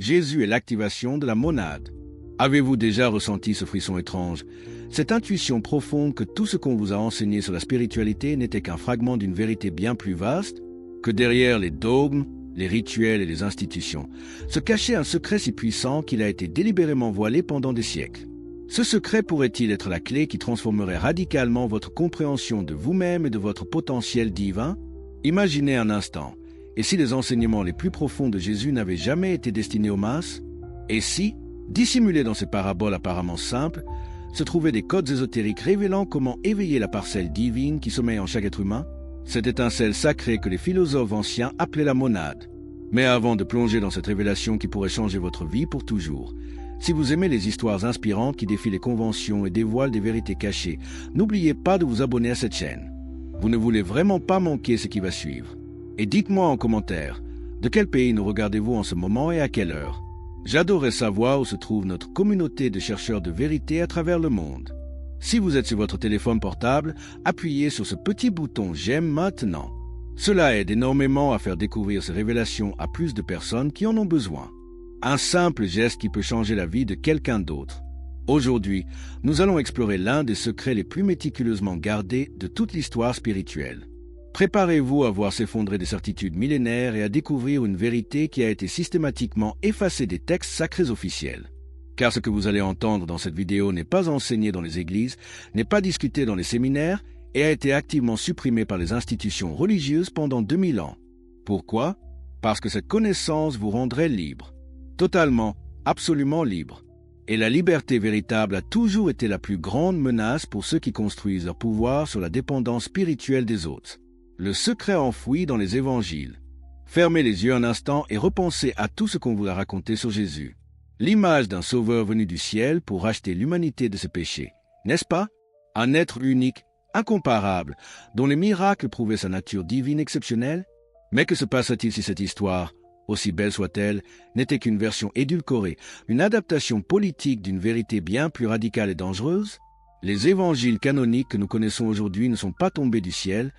Jésus est l'activation de la monade. Avez-vous déjà ressenti ce frisson étrange, cette intuition profonde que tout ce qu'on vous a enseigné sur la spiritualité n'était qu'un fragment d'une vérité bien plus vaste, que derrière les dogmes, les rituels et les institutions, se cachait un secret si puissant qu'il a été délibérément voilé pendant des siècles. Ce secret pourrait-il être la clé qui transformerait radicalement votre compréhension de vous-même et de votre potentiel divin? Imaginez un instant, et si les enseignements les plus profonds de Jésus n'avaient jamais été destinés aux masses? Et si, dissimulés dans ces paraboles apparemment simples, se trouvaient des codes ésotériques révélant comment éveiller la parcelle divine qui sommeille en chaque être humain? Cette étincelle sacrée que les philosophes anciens appelaient la monade. Mais avant de plonger dans cette révélation qui pourrait changer votre vie pour toujours, si vous aimez les histoires inspirantes qui défient les conventions et dévoilent des vérités cachées, n'oubliez pas de vous abonner à cette chaîne. Vous ne voulez vraiment pas manquer ce qui va suivre. Et dites-moi en commentaire, de quel pays nous regardez-vous en ce moment et à quelle heure? J'adorerais savoir où se trouve notre communauté de chercheurs de vérité à travers le monde. Si vous êtes sur votre téléphone portable, appuyez sur ce petit bouton « J'aime maintenant ». Cela aide énormément à faire découvrir ces révélations à plus de personnes qui en ont besoin. Un simple geste qui peut changer la vie de quelqu'un d'autre. Aujourd'hui, nous allons explorer l'un des secrets les plus méticuleusement gardés de toute l'histoire spirituelle. Préparez-vous à voir s'effondrer des certitudes millénaires et à découvrir une vérité qui a été systématiquement effacée des textes sacrés officiels. Car ce que vous allez entendre dans cette vidéo n'est pas enseigné dans les églises, n'est pas discuté dans les séminaires et a été activement supprimé par les institutions religieuses pendant 2000 ans. Pourquoi? Parce que cette connaissance vous rendrait libre. Totalement, absolument libre. Et la liberté véritable a toujours été la plus grande menace pour ceux qui construisent leur pouvoir sur la dépendance spirituelle des autres. Le secret enfoui dans les évangiles. Fermez les yeux un instant et repensez à tout ce qu'on vous a raconté sur Jésus. L'image d'un sauveur venu du ciel pour racheter l'humanité de ses péchés. N'est-ce pas? Un être unique, incomparable, dont les miracles prouvaient sa nature divine exceptionnelle. Mais que se passe-t-il si cette histoire, aussi belle soit-elle, n'était qu'une version édulcorée, une adaptation politique d'une vérité bien plus radicale et dangereuse? Les évangiles canoniques que nous connaissons aujourd'hui ne sont pas tombés du ciel,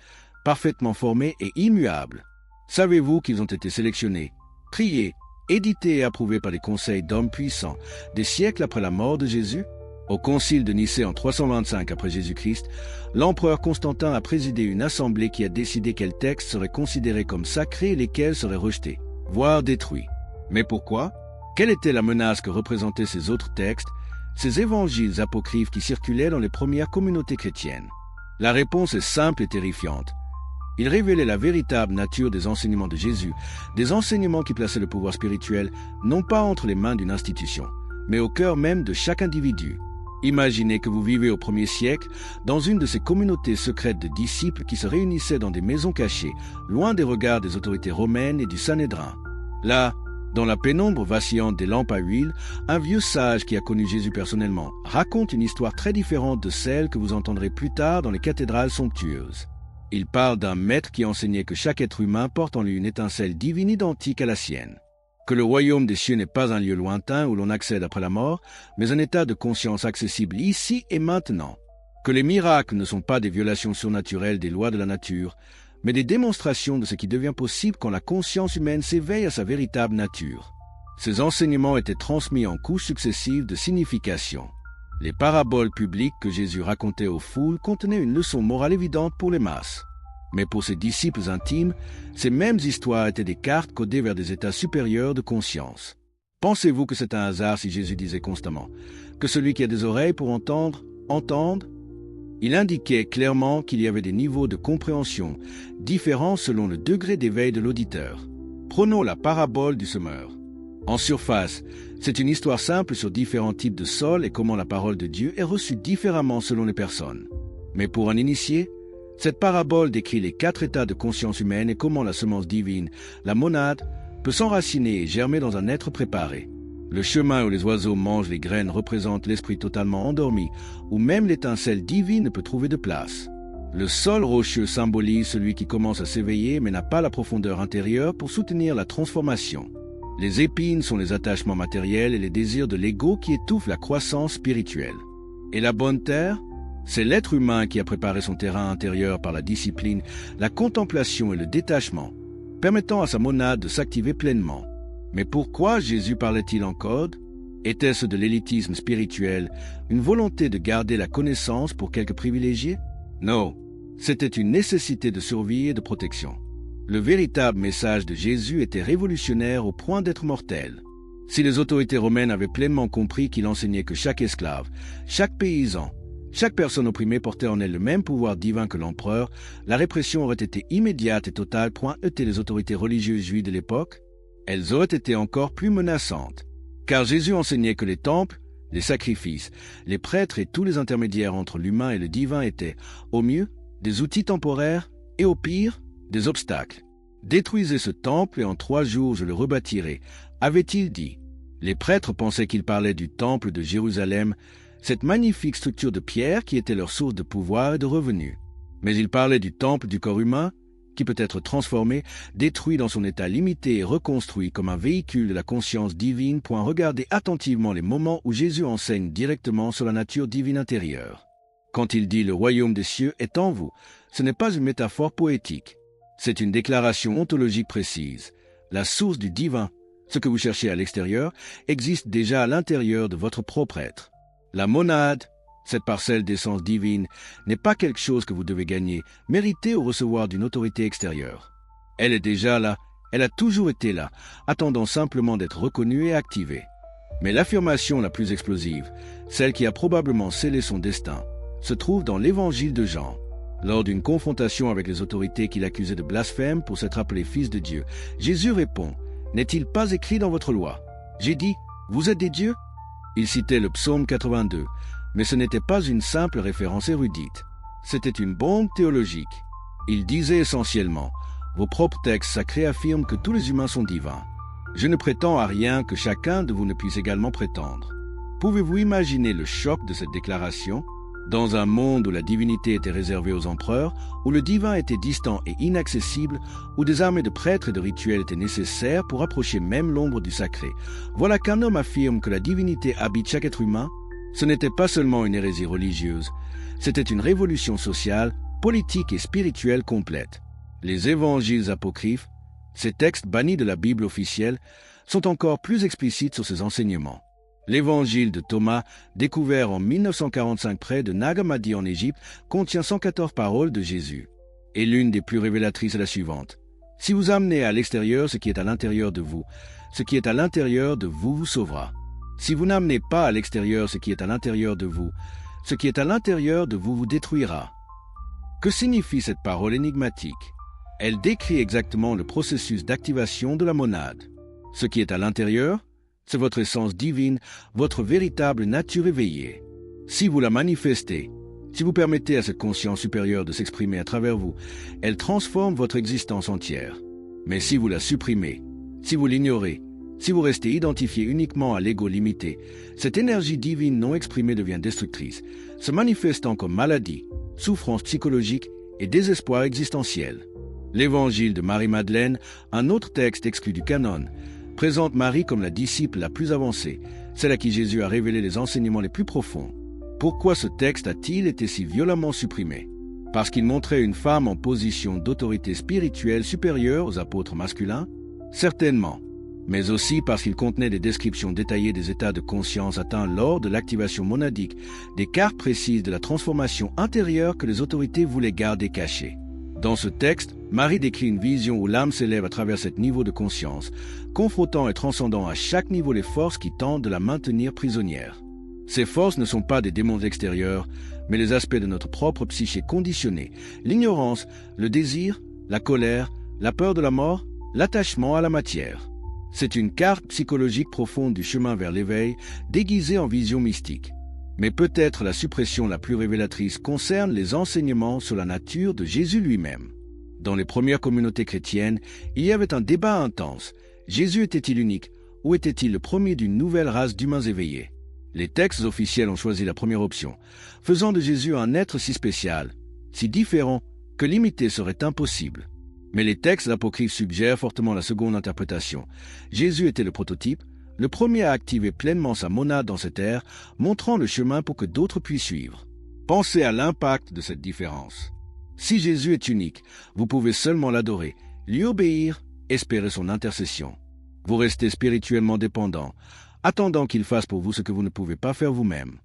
parfaitement formés et immuables. Savez-vous qu'ils ont été sélectionnés, triés, édités et approuvés par des conseils d'hommes puissants, des siècles après la mort de Jésus? Au concile de Nicée en 325 après Jésus-Christ, l'empereur Constantin a présidé une assemblée qui a décidé quels textes seraient considérés comme sacrés et lesquels seraient rejetés, voire détruits. Mais pourquoi? Quelle était la menace que représentaient ces autres textes, ces évangiles apocryphes qui circulaient dans les premières communautés chrétiennes? La réponse est simple et terrifiante. Ils révélaient la véritable nature des enseignements de Jésus, des enseignements qui plaçaient le pouvoir spirituel non pas entre les mains d'une institution, mais au cœur même de chaque individu. Imaginez que vous vivez au 1er siècle dans une de ces communautés secrètes de disciples qui se réunissaient dans des maisons cachées, loin des regards des autorités romaines et du Sanhédrin. Là, dans la pénombre vacillante des lampes à huile, un vieux sage qui a connu Jésus personnellement raconte une histoire très différente de celle que vous entendrez plus tard dans les cathédrales somptueuses. Il parle d'un maître qui enseignait que chaque être humain porte en lui une étincelle divine identique à la sienne. Que le royaume des cieux n'est pas un lieu lointain où l'on accède après la mort, mais un état de conscience accessible ici et maintenant. Que les miracles ne sont pas des violations surnaturelles des lois de la nature, mais des démonstrations de ce qui devient possible quand la conscience humaine s'éveille à sa véritable nature. Ces enseignements étaient transmis en couches successives de signification. Les paraboles publiques que Jésus racontait aux foules contenaient une leçon morale évidente pour les masses. Mais pour ses disciples intimes, ces mêmes histoires étaient des cartes codées vers des états supérieurs de conscience. Pensez-vous que c'est un hasard si Jésus disait constamment « Que celui qui a des oreilles pour entendre, entende » Il indiquait clairement qu'il y avait des niveaux de compréhension différents selon le degré d'éveil de l'auditeur. Prenons la parabole du semeur. En surface, c'est une histoire simple sur différents types de sols et comment la parole de Dieu est reçue différemment selon les personnes. Mais pour un initié, cette parabole décrit les 4 états de conscience humaine et comment la semence divine, la monade, peut s'enraciner et germer dans un être préparé. Le chemin où les oiseaux mangent les graines représente l'esprit totalement endormi, où même l'étincelle divine ne peut trouver de place. Le sol rocheux symbolise celui qui commence à s'éveiller mais n'a pas la profondeur intérieure pour soutenir la transformation. Les épines sont les attachements matériels et les désirs de l'ego qui étouffent la croissance spirituelle. Et la bonne terre, c'est l'être humain qui a préparé son terrain intérieur par la discipline, la contemplation et le détachement, permettant à sa monade de s'activer pleinement. Mais pourquoi Jésus parlait-il en code? Était-ce de l'élitisme spirituel, une volonté de garder la connaissance pour quelques privilégiés? Non, c'était une nécessité de survie et de protection. Le véritable message de Jésus était révolutionnaire au point d'être mortel. Si les autorités romaines avaient pleinement compris qu'il enseignait que chaque esclave, chaque paysan, chaque personne opprimée portait en elle le même pouvoir divin que l'empereur, la répression aurait été immédiate et totale. Étaient les autorités religieuses juives de l'époque? Elles auraient été encore plus menaçantes. Car Jésus enseignait que les temples, les sacrifices, les prêtres et tous les intermédiaires entre l'humain et le divin étaient, au mieux, des outils temporaires et au pire, des obstacles. Détruisez ce temple et en 3 jours je le rebâtirai, avait-il dit. Les prêtres pensaient qu'il parlait du temple de Jérusalem, cette magnifique structure de pierre qui était leur source de pouvoir et de revenus. Mais il parlait du temple du corps humain, qui peut être transformé, détruit dans son état limité et reconstruit comme un véhicule de la conscience divine. Regardez attentivement les moments où Jésus enseigne directement sur la nature divine intérieure. Quand il dit « le royaume des cieux est en vous », ce n'est pas une métaphore poétique. C'est une déclaration ontologique précise. La source du divin, ce que vous cherchez à l'extérieur, existe déjà à l'intérieur de votre propre être. La monade, cette parcelle d'essence divine, n'est pas quelque chose que vous devez gagner, mériter ou recevoir d'une autorité extérieure. Elle est déjà là, elle a toujours été là, attendant simplement d'être reconnue et activée. Mais l'affirmation la plus explosive, celle qui a probablement scellé son destin, se trouve dans l'évangile de Jean. Lors d'une confrontation avec les autorités qui l'accusaient de blasphème pour s'être appelé fils de Dieu, Jésus répond « N'est-il pas écrit dans votre loi? J'ai dit, vous êtes des dieux ?» Il citait le psaume 82, mais ce n'était pas une simple référence érudite. C'était une bombe théologique. Il disait essentiellement « Vos propres textes sacrés affirment que tous les humains sont divins. Je ne prétends à rien que chacun de vous ne puisse également prétendre. » Pouvez-vous imaginer le choc de cette déclaration? Dans un monde où la divinité était réservée aux empereurs, où le divin était distant et inaccessible, où des armées de prêtres et de rituels étaient nécessaires pour approcher même l'ombre du sacré, voilà qu'un homme affirme que la divinité habite chaque être humain. Ce n'était pas seulement une hérésie religieuse, c'était une révolution sociale, politique et spirituelle complète. Les évangiles apocryphes, ces textes bannis de la Bible officielle, sont encore plus explicites sur ces enseignements. L'évangile de Thomas, découvert en 1945 près de Nag Hammadi en Égypte, contient 114 paroles de Jésus. Et l'une des plus révélatrices est la suivante. Si vous amenez à l'extérieur ce qui est à l'intérieur de vous, ce qui est à l'intérieur de vous vous sauvera. Si vous n'amenez pas à l'extérieur ce qui est à l'intérieur de vous, ce qui est à l'intérieur de vous vous détruira. Que signifie cette parole énigmatique? Elle décrit exactement le processus d'activation de la monade. Ce qui est à l'intérieur, c'est votre essence divine, votre véritable nature éveillée. Si vous la manifestez, si vous permettez à cette conscience supérieure de s'exprimer à travers vous, elle transforme votre existence entière. Mais si vous la supprimez, si vous l'ignorez, si vous restez identifié uniquement à l'ego limité, cette énergie divine non exprimée devient destructrice, se manifestant comme maladie, souffrance psychologique et désespoir existentiel. L'évangile de Marie-Madeleine, un autre texte exclu du canon, présente Marie comme la disciple la plus avancée, celle à qui Jésus a révélé les enseignements les plus profonds. Pourquoi ce texte a-t-il été si violemment supprimé? Parce qu'il montrait une femme en position d'autorité spirituelle supérieure aux apôtres masculins? Certainement. Mais aussi parce qu'il contenait des descriptions détaillées des états de conscience atteints lors de l'activation monadique, des cartes précises de la transformation intérieure que les autorités voulaient garder cachées. Dans ce texte, Marie décrit une vision où l'âme s'élève à travers ce niveau de conscience, confrontant et transcendant à chaque niveau les forces qui tentent de la maintenir prisonnière. Ces forces ne sont pas des démons extérieurs, mais les aspects de notre propre psyché conditionnée, l'ignorance, le désir, la colère, la peur de la mort, l'attachement à la matière. C'est une carte psychologique profonde du chemin vers l'éveil, déguisée en vision mystique. Mais peut-être la suppression la plus révélatrice concerne les enseignements sur la nature de Jésus lui-même. Dans les premières communautés chrétiennes, il y avait un débat intense. Jésus était-il unique ou était-il le premier d'une nouvelle race d'humains éveillés? Les textes officiels ont choisi la première option, faisant de Jésus un être si spécial, si différent, que l'imiter serait impossible. Mais les textes apocryphes suggèrent fortement la seconde interprétation. Jésus était le prototype, le premier à activer pleinement sa monade dans cette ère, montrant le chemin pour que d'autres puissent suivre. Pensez à l'impact de cette différence. Si Jésus est unique, vous pouvez seulement l'adorer, lui obéir, espérer son intercession. Vous restez spirituellement dépendant, attendant qu'il fasse pour vous ce que vous ne pouvez pas faire vous-même.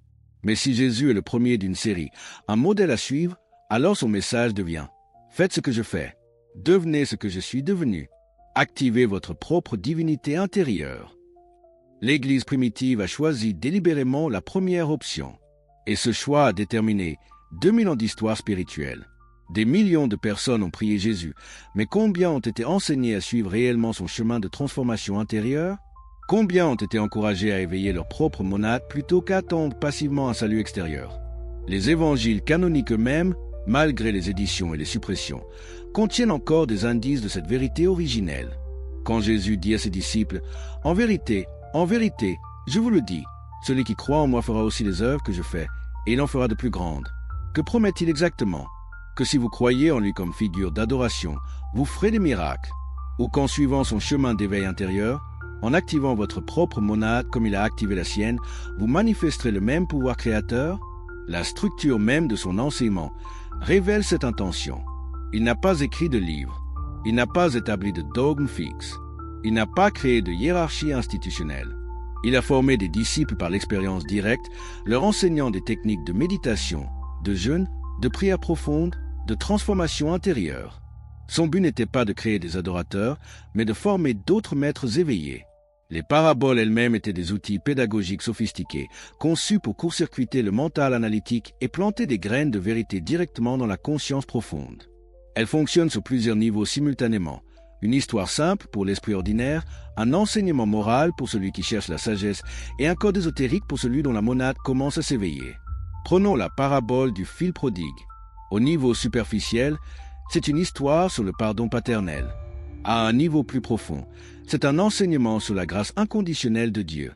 Mais si Jésus est le premier d'une série, un modèle à suivre, alors son message devient « Faites ce que je fais, devenez ce que je suis devenu, activez votre propre divinité intérieure ». L'Église primitive a choisi délibérément la première option, et ce choix a déterminé 2000 ans d'histoire spirituelle. Des millions de personnes ont prié Jésus, mais combien ont été enseignés à suivre réellement son chemin de transformation intérieure? Combien ont été encouragés à éveiller leur propre monade plutôt qu'à attendre passivement un salut extérieur? Les évangiles canoniques eux-mêmes, malgré les éditions et les suppressions, contiennent encore des indices de cette vérité originelle. Quand Jésus dit à ses disciples « En vérité, je vous le dis, celui qui croit en moi fera aussi les œuvres que je fais, et il en fera de plus grandes. » Que promet-il exactement? Que si vous croyez en lui comme figure d'adoration, vous ferez des miracles, ou qu'en suivant son chemin d'éveil intérieur, en activant votre propre monade comme il a activé la sienne, vous manifesterez le même pouvoir créateur? La structure même de son enseignement révèle cette intention. Il n'a pas écrit de livre, il n'a pas établi de dogme fixe, il n'a pas créé de hiérarchie institutionnelle. Il a formé des disciples par l'expérience directe, leur enseignant des techniques de méditation, de jeûne, de prière profonde, de transformation intérieure. Son but n'était pas de créer des adorateurs, mais de former d'autres maîtres éveillés. Les paraboles elles-mêmes étaient des outils pédagogiques sophistiqués, conçus pour court-circuiter le mental analytique et planter des graines de vérité directement dans la conscience profonde. Elles fonctionnent sur plusieurs niveaux simultanément. Une histoire simple pour l'esprit ordinaire, un enseignement moral pour celui qui cherche la sagesse et un code ésotérique pour celui dont la monade commence à s'éveiller. Prenons la parabole du fils prodigue. Au niveau superficiel, c'est une histoire sur le pardon paternel. À un niveau plus profond, c'est un enseignement sur la grâce inconditionnelle de Dieu.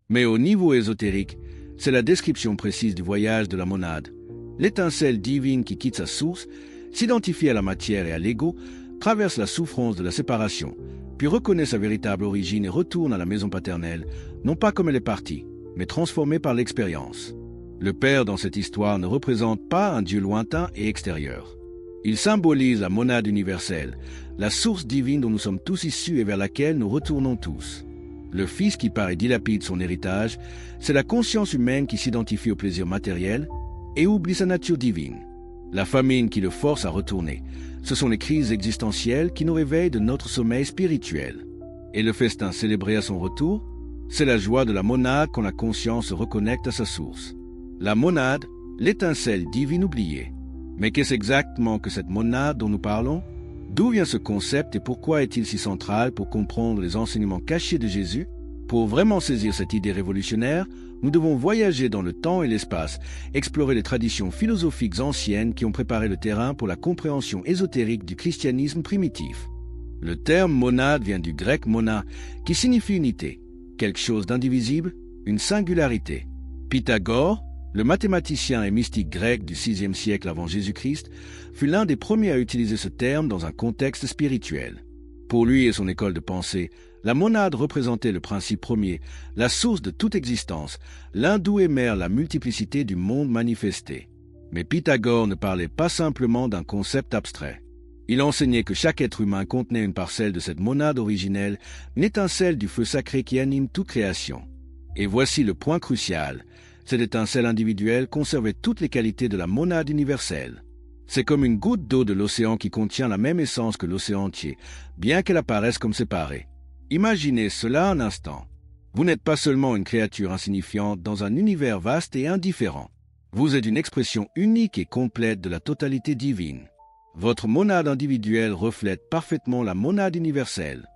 Mais au niveau ésotérique, c'est la description précise du voyage de la monade. L'étincelle divine qui quitte sa source, s'identifie à la matière et à l'ego, traverse la souffrance de la séparation, puis reconnaît sa véritable origine et retourne à la maison paternelle, non pas comme elle est partie, mais transformée par l'expérience. Le Père dans cette histoire ne représente pas un Dieu lointain et extérieur. Il symbolise la monade universelle, la source divine dont nous sommes tous issus et vers laquelle nous retournons tous. Le Fils qui part et dilapide son héritage, c'est la conscience humaine qui s'identifie au plaisir matériel et oublie sa nature divine. La famine qui le force à retourner, ce sont les crises existentielles qui nous réveillent de notre sommeil spirituel. Et le festin célébré à son retour, c'est la joie de la monade quand la conscience se reconnecte à sa source. La monade, l'étincelle divine oubliée. Mais qu'est-ce exactement que cette monade dont nous parlons? D'où vient ce concept et pourquoi est-il si central pour comprendre les enseignements cachés de Jésus? Pour vraiment saisir cette idée révolutionnaire, nous devons voyager dans le temps et l'espace, explorer les traditions philosophiques anciennes qui ont préparé le terrain pour la compréhension ésotérique du christianisme primitif. Le terme monade vient du grec mona, qui signifie unité, quelque chose d'indivisible, une singularité. Pythagore, le mathématicien et mystique grec du VIe siècle avant Jésus-Christ, fut l'un des premiers à utiliser ce terme dans un contexte spirituel. Pour lui et son école de pensée, la monade représentait le principe premier, la source de toute existence, l'un d'où émerge la multiplicité du monde manifesté. Mais Pythagore ne parlait pas simplement d'un concept abstrait. Il enseignait que chaque être humain contenait une parcelle de cette monade originelle, une étincelle du feu sacré qui anime toute création. Et voici le point crucial. Cette étincelle individuelle conservait toutes les qualités de la monade universelle. C'est comme une goutte d'eau de l'océan qui contient la même essence que l'océan entier, bien qu'elle apparaisse comme séparée. Imaginez cela un instant. Vous n'êtes pas seulement une créature insignifiante dans un univers vaste et indifférent. Vous êtes une expression unique et complète de la totalité divine. Votre monade individuelle reflète parfaitement la monade universelle.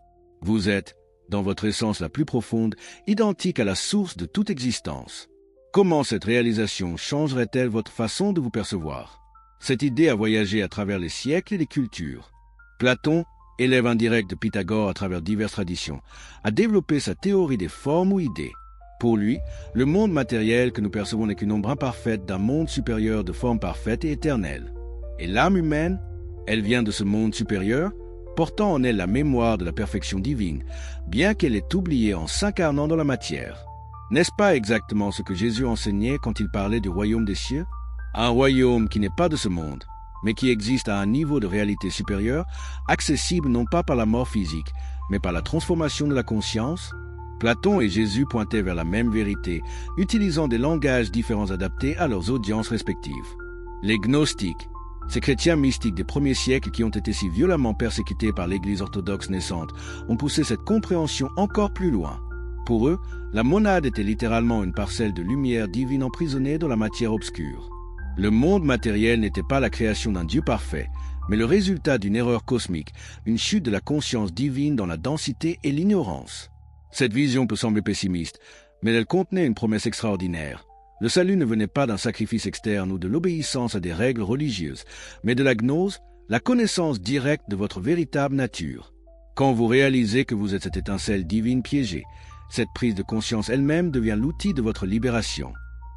Vous êtes, dans votre essence la plus profonde, identique à la source de toute existence. Comment cette réalisation changerait-elle votre façon de vous percevoir? Cette idée a voyagé à travers les siècles et les cultures. Platon, élève indirect de Pythagore à travers diverses traditions, a développé sa théorie des formes ou idées. Pour lui, le monde matériel que nous percevons n'est qu'une ombre imparfaite d'un monde supérieur de forme parfaite et éternelle. Et l'âme humaine, elle vient de ce monde supérieur, portant en elle la mémoire de la perfection divine, bien qu'elle ait oublié en s'incarnant dans la matière. N'est-ce pas exactement ce que Jésus enseignait quand il parlait du royaume des cieux? Un royaume qui n'est pas de ce monde, mais qui existe à un niveau de réalité supérieur, accessible non pas par la mort physique, mais par la transformation de la conscience. Platon et Jésus pointaient vers la même vérité, utilisant des langages différents adaptés à leurs audiences respectives. Les gnostiques, ces chrétiens mystiques des premiers siècles qui ont été si violemment persécutés par l'Église orthodoxe naissante, ont poussé cette compréhension encore plus loin. Pour eux, la monade était littéralement une parcelle de lumière divine emprisonnée dans la matière obscure. Le monde matériel n'était pas la création d'un Dieu parfait, mais le résultat d'une erreur cosmique, une chute de la conscience divine dans la densité et l'ignorance. Cette vision peut sembler pessimiste, mais elle contenait une promesse extraordinaire. Le salut ne venait pas d'un sacrifice externe ou de l'obéissance à des règles religieuses, mais de la gnose, la connaissance directe de votre véritable nature. Quand vous réalisez que vous êtes cette étincelle divine piégée, cette prise de conscience elle-même devient l'outil de votre libération.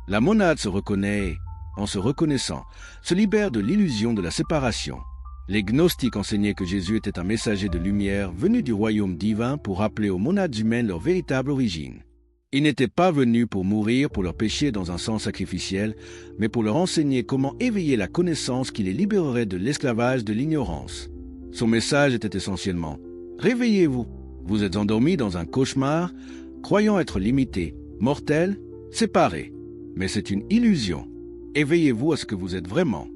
La monade se reconnaît et, en se reconnaissant, se libère de l'illusion de la séparation. Les gnostiques enseignaient que Jésus était un messager de lumière venu du royaume divin pour rappeler aux monades humaines leur véritable origine. Il n'était pas venu pour mourir pour leurs péchés dans un sens sacrificiel, mais pour leur enseigner comment éveiller la connaissance qui les libérerait de l'esclavage de l'ignorance. Son message était essentiellement « Réveillez-vous, vous êtes endormis dans un cauchemar, croyant être limités, mortels, séparés. Mais c'est une illusion. Éveillez-vous à ce que vous êtes vraiment. »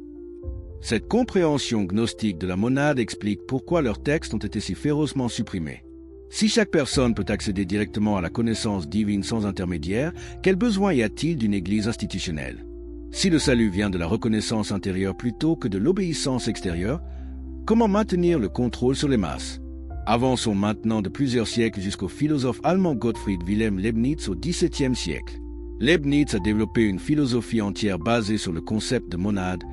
Cette compréhension gnostique de la monade explique pourquoi leurs textes ont été si férocement supprimés. Si chaque personne peut accéder directement à la connaissance divine sans intermédiaire, quel besoin y a-t-il d'une église institutionnelle? Si le salut vient de la reconnaissance intérieure plutôt que de l'obéissance extérieure, comment maintenir le contrôle sur les masses? Avançons maintenant de plusieurs siècles jusqu'au philosophe allemand Gottfried Wilhelm Leibniz au XVIIe siècle. Leibniz a développé une philosophie entière basée sur le concept de monade,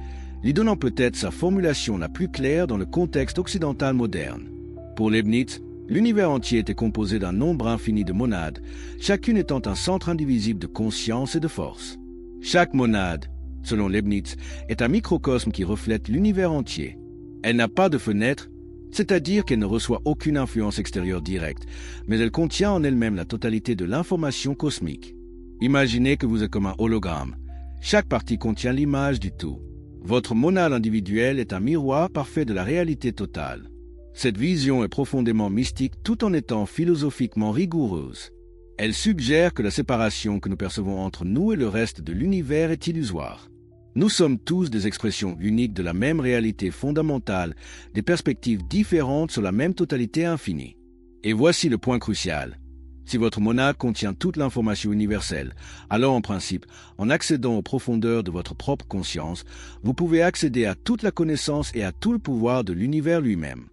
lui donnant peut-être sa formulation la plus claire dans le contexte occidental moderne. Pour Leibniz, l'univers entier était composé d'un nombre infini de monades, chacune étant un centre indivisible de conscience et de force. Chaque monade, selon Leibniz, est un microcosme qui reflète l'univers entier. Elle n'a pas de fenêtre, c'est-à-dire qu'elle ne reçoit aucune influence extérieure directe, mais elle contient en elle-même la totalité de l'information cosmique. Imaginez que vous êtes comme un hologramme. Chaque partie contient l'image du tout. Votre monade individuelle est un miroir parfait de la réalité totale. Cette vision est profondément mystique tout en étant philosophiquement rigoureuse. Elle suggère que la séparation que nous percevons entre nous et le reste de l'univers est illusoire. Nous sommes tous des expressions uniques de la même réalité fondamentale, des perspectives différentes sur la même totalité infinie. Et voici le point crucial. Si votre monade contient toute l'information universelle, alors en principe, en accédant aux profondeurs de votre propre conscience, vous pouvez accéder à toute la connaissance et à tout le pouvoir de l'univers lui-même.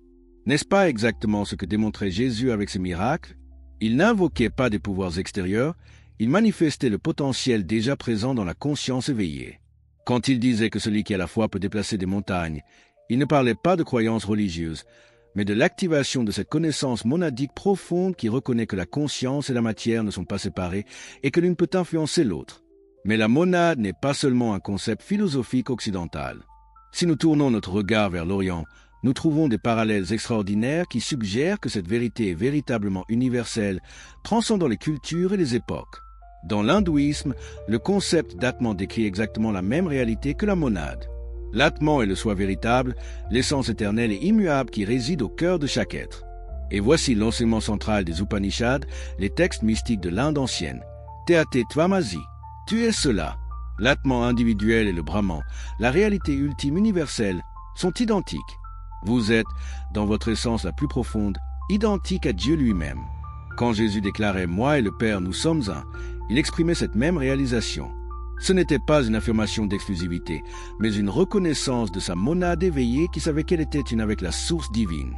N'est-ce pas exactement ce que démontrait Jésus avec ses miracles? Il n'invoquait pas des pouvoirs extérieurs, il manifestait le potentiel déjà présent dans la conscience éveillée. Quand il disait que celui qui a la foi peut déplacer des montagnes, il ne parlait pas de croyances religieuses, mais de l'activation de cette connaissance monadique profonde qui reconnaît que la conscience et la matière ne sont pas séparées et que l'une peut influencer l'autre. Mais la monade n'est pas seulement un concept philosophique occidental. Si nous tournons notre regard vers l'Orient, nous trouvons des parallèles extraordinaires qui suggèrent que cette vérité est véritablement universelle, transcendant les cultures et les époques. Dans l'hindouisme, le concept d'Atman décrit exactement la même réalité que la monade. L'Atman est le soi véritable, l'essence éternelle et immuable qui réside au cœur de chaque être. Et voici l'enseignement central des Upanishads, les textes mystiques de l'Inde ancienne. Teate Tvamasi, tu es cela. L'Atman individuel et le Brahman, la réalité ultime universelle, sont identiques. Vous êtes, dans votre essence la plus profonde, identique à Dieu lui-même. Quand Jésus déclarait « Moi et le Père, nous sommes un », il exprimait cette même réalisation. Ce n'était pas une affirmation d'exclusivité, mais une reconnaissance de sa monade éveillée qui savait qu'elle était une avec la source divine.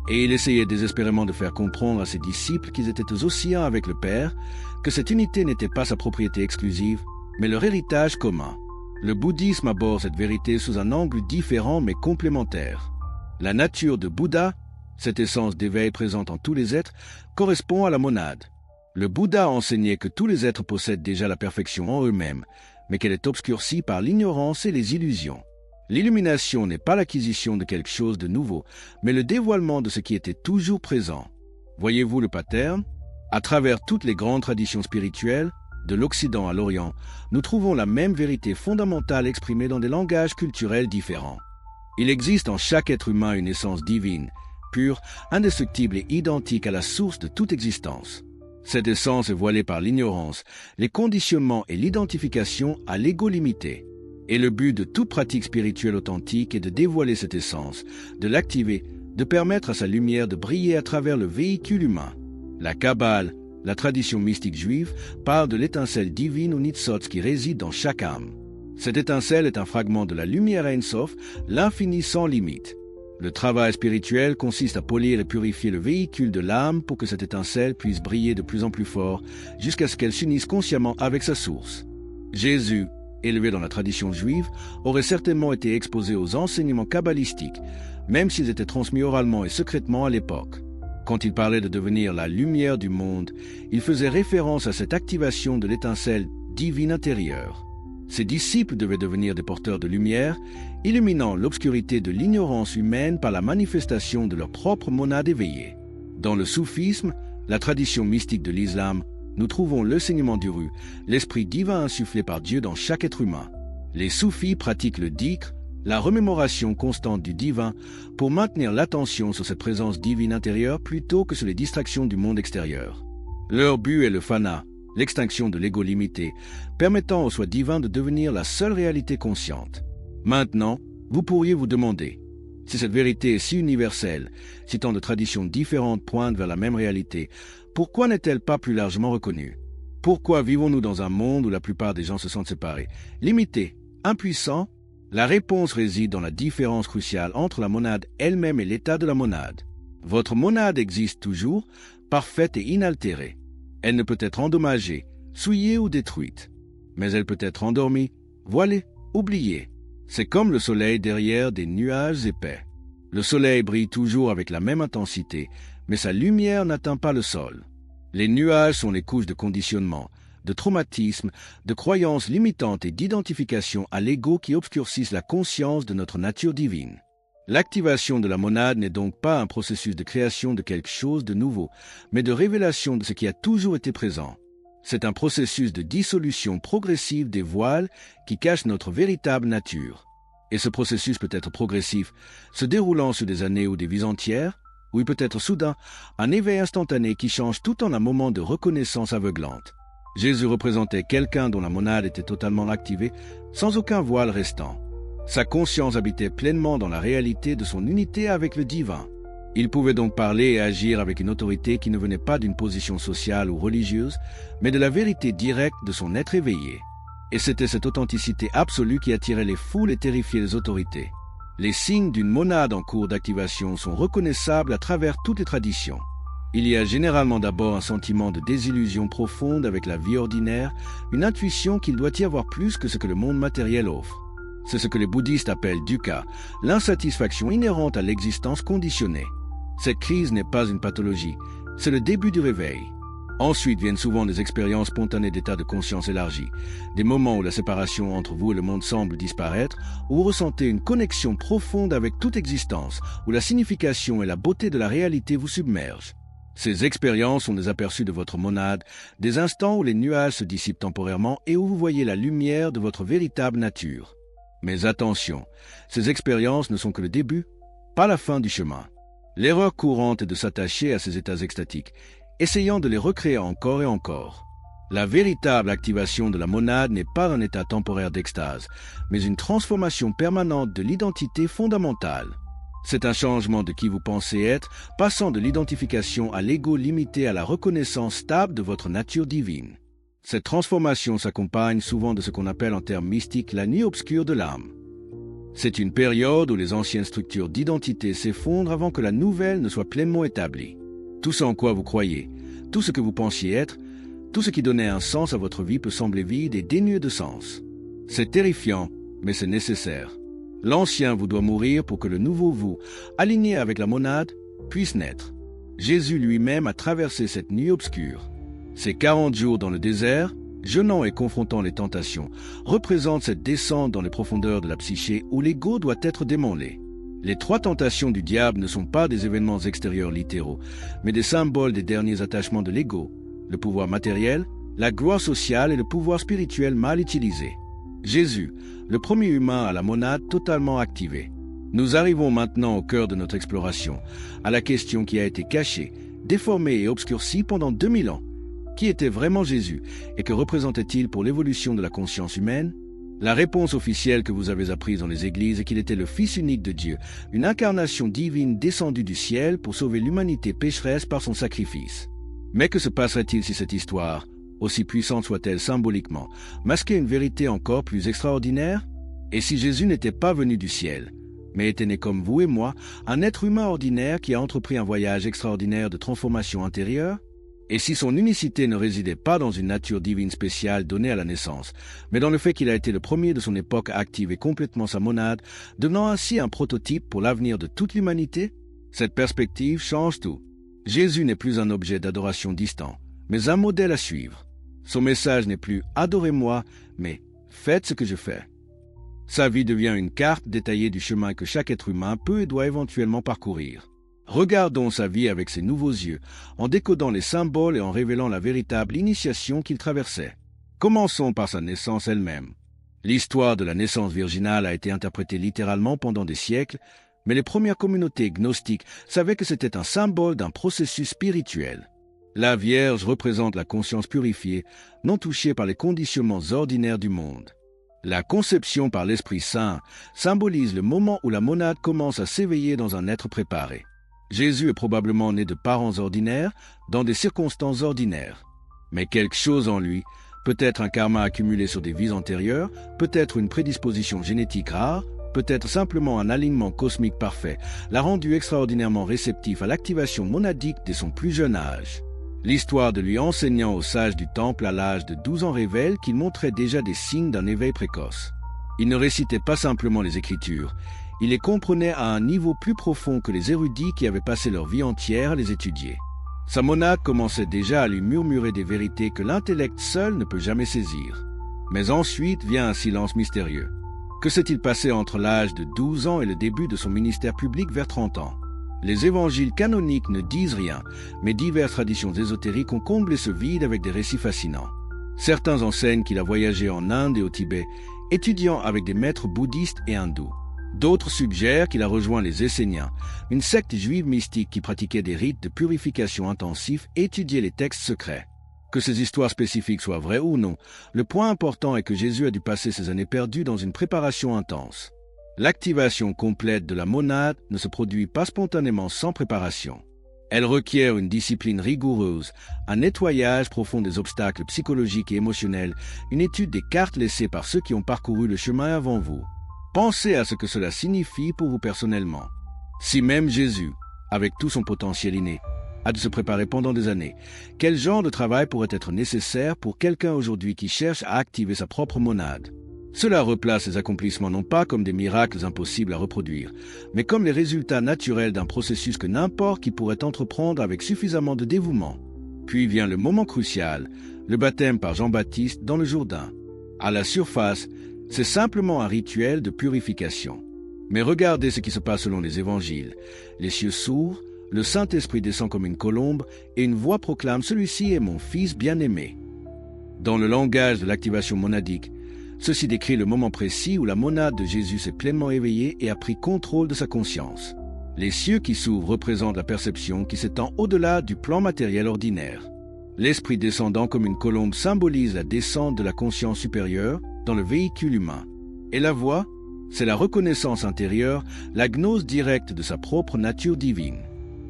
Et il essayait désespérément de faire comprendre à ses disciples qu'ils étaient aussi un avec le Père, que cette unité n'était pas sa propriété exclusive, mais leur héritage commun. Le bouddhisme aborde cette vérité sous un angle différent mais complémentaire. La nature de Bouddha, cette essence d'éveil présente en tous les êtres, correspond à la monade. Le Bouddha enseignait que tous les êtres possèdent déjà la perfection en eux-mêmes, mais qu'elle est obscurcie par l'ignorance et les illusions. L'illumination n'est pas l'acquisition de quelque chose de nouveau, mais le dévoilement de ce qui était toujours présent. Voyez-vous le pattern? À travers toutes les grandes traditions spirituelles, de l'Occident à l'Orient, nous trouvons la même vérité fondamentale exprimée dans des langages culturels différents. Il existe en chaque être humain une essence divine, pure, indestructible et identique à la source de toute existence. Cette essence est voilée par l'ignorance, les conditionnements et l'identification à l'ego limité. Et le but de toute pratique spirituelle authentique est de dévoiler cette essence, de l'activer, de permettre à sa lumière de briller à travers le véhicule humain. La Kabbale, la tradition mystique juive, parle de l'étincelle divine ou Nitzotz qui réside dans chaque âme. Cette étincelle est un fragment de la lumière Ein Sof, l'infini sans limite. Le travail spirituel consiste à polir et purifier le véhicule de l'âme pour que cette étincelle puisse briller de plus en plus fort jusqu'à ce qu'elle s'unisse consciemment avec sa source. Jésus, élevé dans la tradition juive, aurait certainement été exposé aux enseignements kabbalistiques, même s'ils étaient transmis oralement et secrètement à l'époque. Quand il parlait de devenir la lumière du monde, il faisait référence à cette activation de l'étincelle divine intérieure. Ses disciples devaient devenir des porteurs de lumière, illuminant l'obscurité de l'ignorance humaine par la manifestation de leur propre monade éveillée. Dans le soufisme, la tradition mystique de l'islam, nous trouvons l'enseignement du Ruh, l'esprit divin insufflé par Dieu dans chaque être humain. Les soufis pratiquent le dhikr, la remémoration constante du divin, pour maintenir l'attention sur cette présence divine intérieure plutôt que sur les distractions du monde extérieur. Leur but est le fana, l'extinction de l'ego limité, permettant au soi divin de devenir la seule réalité consciente. Maintenant, vous pourriez vous demander, si cette vérité est si universelle, si tant de traditions différentes pointent vers la même réalité, pourquoi n'est-elle pas plus largement reconnue? Pourquoi vivons-nous dans un monde où la plupart des gens se sentent séparés, limités, impuissants? La réponse réside dans la différence cruciale entre la monade elle-même et l'état de la monade. Votre monade existe toujours, parfaite et inaltérée. Elle ne peut être endommagée, souillée ou détruite. Mais elle peut être endormie, voilée, oubliée. C'est comme le soleil derrière des nuages épais. Le soleil brille toujours avec la même intensité, mais sa lumière n'atteint pas le sol. Les nuages sont les couches de conditionnement, de traumatisme, de croyances limitantes et d'identification à l'ego qui obscurcissent la conscience de notre nature divine. L'activation de la monade n'est donc pas un processus de création de quelque chose de nouveau, mais de révélation de ce qui a toujours été présent. C'est un processus de dissolution progressive des voiles qui cachent notre véritable nature. Et ce processus peut être progressif, se déroulant sur des années ou des vies entières, ou il peut être soudain, un éveil instantané qui change tout en un moment de reconnaissance aveuglante. Jésus représentait quelqu'un dont la monade était totalement activée, sans aucun voile restant. Sa conscience habitait pleinement dans la réalité de son unité avec le divin. Il pouvait donc parler et agir avec une autorité qui ne venait pas d'une position sociale ou religieuse, mais de la vérité directe de son être éveillé. Et c'était cette authenticité absolue qui attirait les foules et terrifiait les autorités. Les signes d'une monade en cours d'activation sont reconnaissables à travers toutes les traditions. Il y a généralement d'abord un sentiment de désillusion profonde avec la vie ordinaire, une intuition qu'il doit y avoir plus que ce que le monde matériel offre. C'est ce que les bouddhistes appellent dukkha, l'insatisfaction inhérente à l'existence conditionnée. Cette crise n'est pas une pathologie, c'est le début du réveil. Ensuite viennent souvent des expériences spontanées d'état de conscience élargi, des moments où la séparation entre vous et le monde semble disparaître, où vous ressentez une connexion profonde avec toute existence, où la signification et la beauté de la réalité vous submergent. Ces expériences sont des aperçus de votre monade, des instants où les nuages se dissipent temporairement et où vous voyez la lumière de votre véritable nature. Mais attention, ces expériences ne sont que le début, pas la fin du chemin. L'erreur courante est de s'attacher à ces états extatiques, essayant de les recréer encore et encore. La véritable activation de la monade n'est pas un état temporaire d'extase, mais une transformation permanente de l'identité fondamentale. C'est un changement de qui vous pensez être, passant de l'identification à l'ego limité à la reconnaissance stable de votre nature divine. Cette transformation s'accompagne souvent de ce qu'on appelle en termes mystiques la nuit obscure de l'âme. C'est une période où les anciennes structures d'identité s'effondrent avant que la nouvelle ne soit pleinement établie. Tout ce en quoi vous croyez, tout ce que vous pensiez être, tout ce qui donnait un sens à votre vie peut sembler vide et dénué de sens. C'est terrifiant, mais c'est nécessaire. L'ancien vous doit mourir pour que le nouveau vous, aligné avec la monade, puisse naître. Jésus lui-même a traversé cette nuit obscure. Ces 40 jours dans le désert, jeûnant et confrontant les tentations, représentent cette descente dans les profondeurs de la psyché où l'ego doit être démêlé. Les 3 tentations du diable ne sont pas des événements extérieurs littéraux, mais des symboles des derniers attachements de l'ego, le pouvoir matériel, la gloire sociale et le pouvoir spirituel mal utilisé. Jésus, le premier humain à la monade totalement activée. Nous arrivons maintenant au cœur de notre exploration, à la question qui a été cachée, déformée et obscurcie pendant 2000 ans. Qui était vraiment Jésus et que représentait-il pour l'évolution de la conscience humaine? La réponse officielle que vous avez apprise dans les églises est qu'il était le Fils unique de Dieu, une incarnation divine descendue du ciel pour sauver l'humanité pécheresse par son sacrifice. Mais que se passerait-il si cette histoire, aussi puissante soit-elle symboliquement, masquait une vérité encore plus extraordinaire? Et si Jésus n'était pas venu du ciel, mais était né comme vous et moi, un être humain ordinaire qui a entrepris un voyage extraordinaire de transformation intérieure? Et si son unicité ne résidait pas dans une nature divine spéciale donnée à la naissance, mais dans le fait qu'il a été le premier de son époque à activer complètement sa monade, devenant ainsi un prototype pour l'avenir de toute l'humanité? Cette perspective change tout. Jésus n'est plus un objet d'adoration distant, mais un modèle à suivre. Son message n'est plus « adorez-moi », mais « faites ce que je fais ». Sa vie devient une carte détaillée du chemin que chaque être humain peut et doit éventuellement parcourir. Regardons sa vie avec ses nouveaux yeux, en décodant les symboles et en révélant la véritable initiation qu'il traversait. Commençons par sa naissance elle-même. L'histoire de la naissance virginale a été interprétée littéralement pendant des siècles, mais les premières communautés gnostiques savaient que c'était un symbole d'un processus spirituel. La Vierge représente la conscience purifiée, non touchée par les conditionnements ordinaires du monde. La conception par l'Esprit Saint symbolise le moment où la monade commence à s'éveiller dans un être préparé. Jésus est probablement né de parents ordinaires, dans des circonstances ordinaires. Mais quelque chose en lui, peut-être un karma accumulé sur des vies antérieures, peut-être une prédisposition génétique rare, peut-être simplement un alignement cosmique parfait, l'a rendu extraordinairement réceptif à l'activation monadique dès son plus jeune âge. L'histoire de lui enseignant aux sages du temple à l'âge de 12 ans révèle qu'il montrait déjà des signes d'un éveil précoce. Il ne récitait pas simplement les Écritures, il les comprenait à un niveau plus profond que les érudits qui avaient passé leur vie entière à les étudier. Sa monade commençait déjà à lui murmurer des vérités que l'intellect seul ne peut jamais saisir. Mais ensuite vient un silence mystérieux. Que s'est-il passé entre l'âge de 12 ans et le début de son ministère public vers 30 ans? Les évangiles canoniques ne disent rien, mais diverses traditions ésotériques ont comblé ce vide avec des récits fascinants. Certains enseignent qu'il a voyagé en Inde et au Tibet, étudiant avec des maîtres bouddhistes et hindous. D'autres suggèrent qu'il a rejoint les Esséniens, une secte juive mystique qui pratiquait des rites de purification intensifs et étudiait les textes secrets. Que ces histoires spécifiques soient vraies ou non, le point important est que Jésus a dû passer ses années perdues dans une préparation intense. L'activation complète de la monade ne se produit pas spontanément sans préparation. Elle requiert une discipline rigoureuse, un nettoyage profond des obstacles psychologiques et émotionnels, une étude des cartes laissées par ceux qui ont parcouru le chemin avant vous. Pensez à ce que cela signifie pour vous personnellement. Si même Jésus, avec tout son potentiel inné, a dû se préparer pendant des années, quel genre de travail pourrait être nécessaire pour quelqu'un aujourd'hui qui cherche à activer sa propre monade? Cela replace ses accomplissements non pas comme des miracles impossibles à reproduire, mais comme les résultats naturels d'un processus que n'importe qui pourrait entreprendre avec suffisamment de dévouement. Puis vient le moment crucial, le baptême par Jean-Baptiste dans le Jourdain. À la surface, c'est simplement un rituel de purification. Mais regardez ce qui se passe selon les évangiles. Les cieux s'ouvrent, le Saint-Esprit descend comme une colombe, et une voix proclame « Celui-ci est mon Fils bien-aimé ». Dans le langage de l'activation monadique, ceci décrit le moment précis où la monade de Jésus s'est pleinement éveillée et a pris contrôle de sa conscience. Les cieux qui s'ouvrent représentent la perception qui s'étend au-delà du plan matériel ordinaire. L'Esprit descendant comme une colombe symbolise la descente de la conscience supérieure dans le véhicule humain. Et la voix, c'est la reconnaissance intérieure, la gnose directe de sa propre nature divine.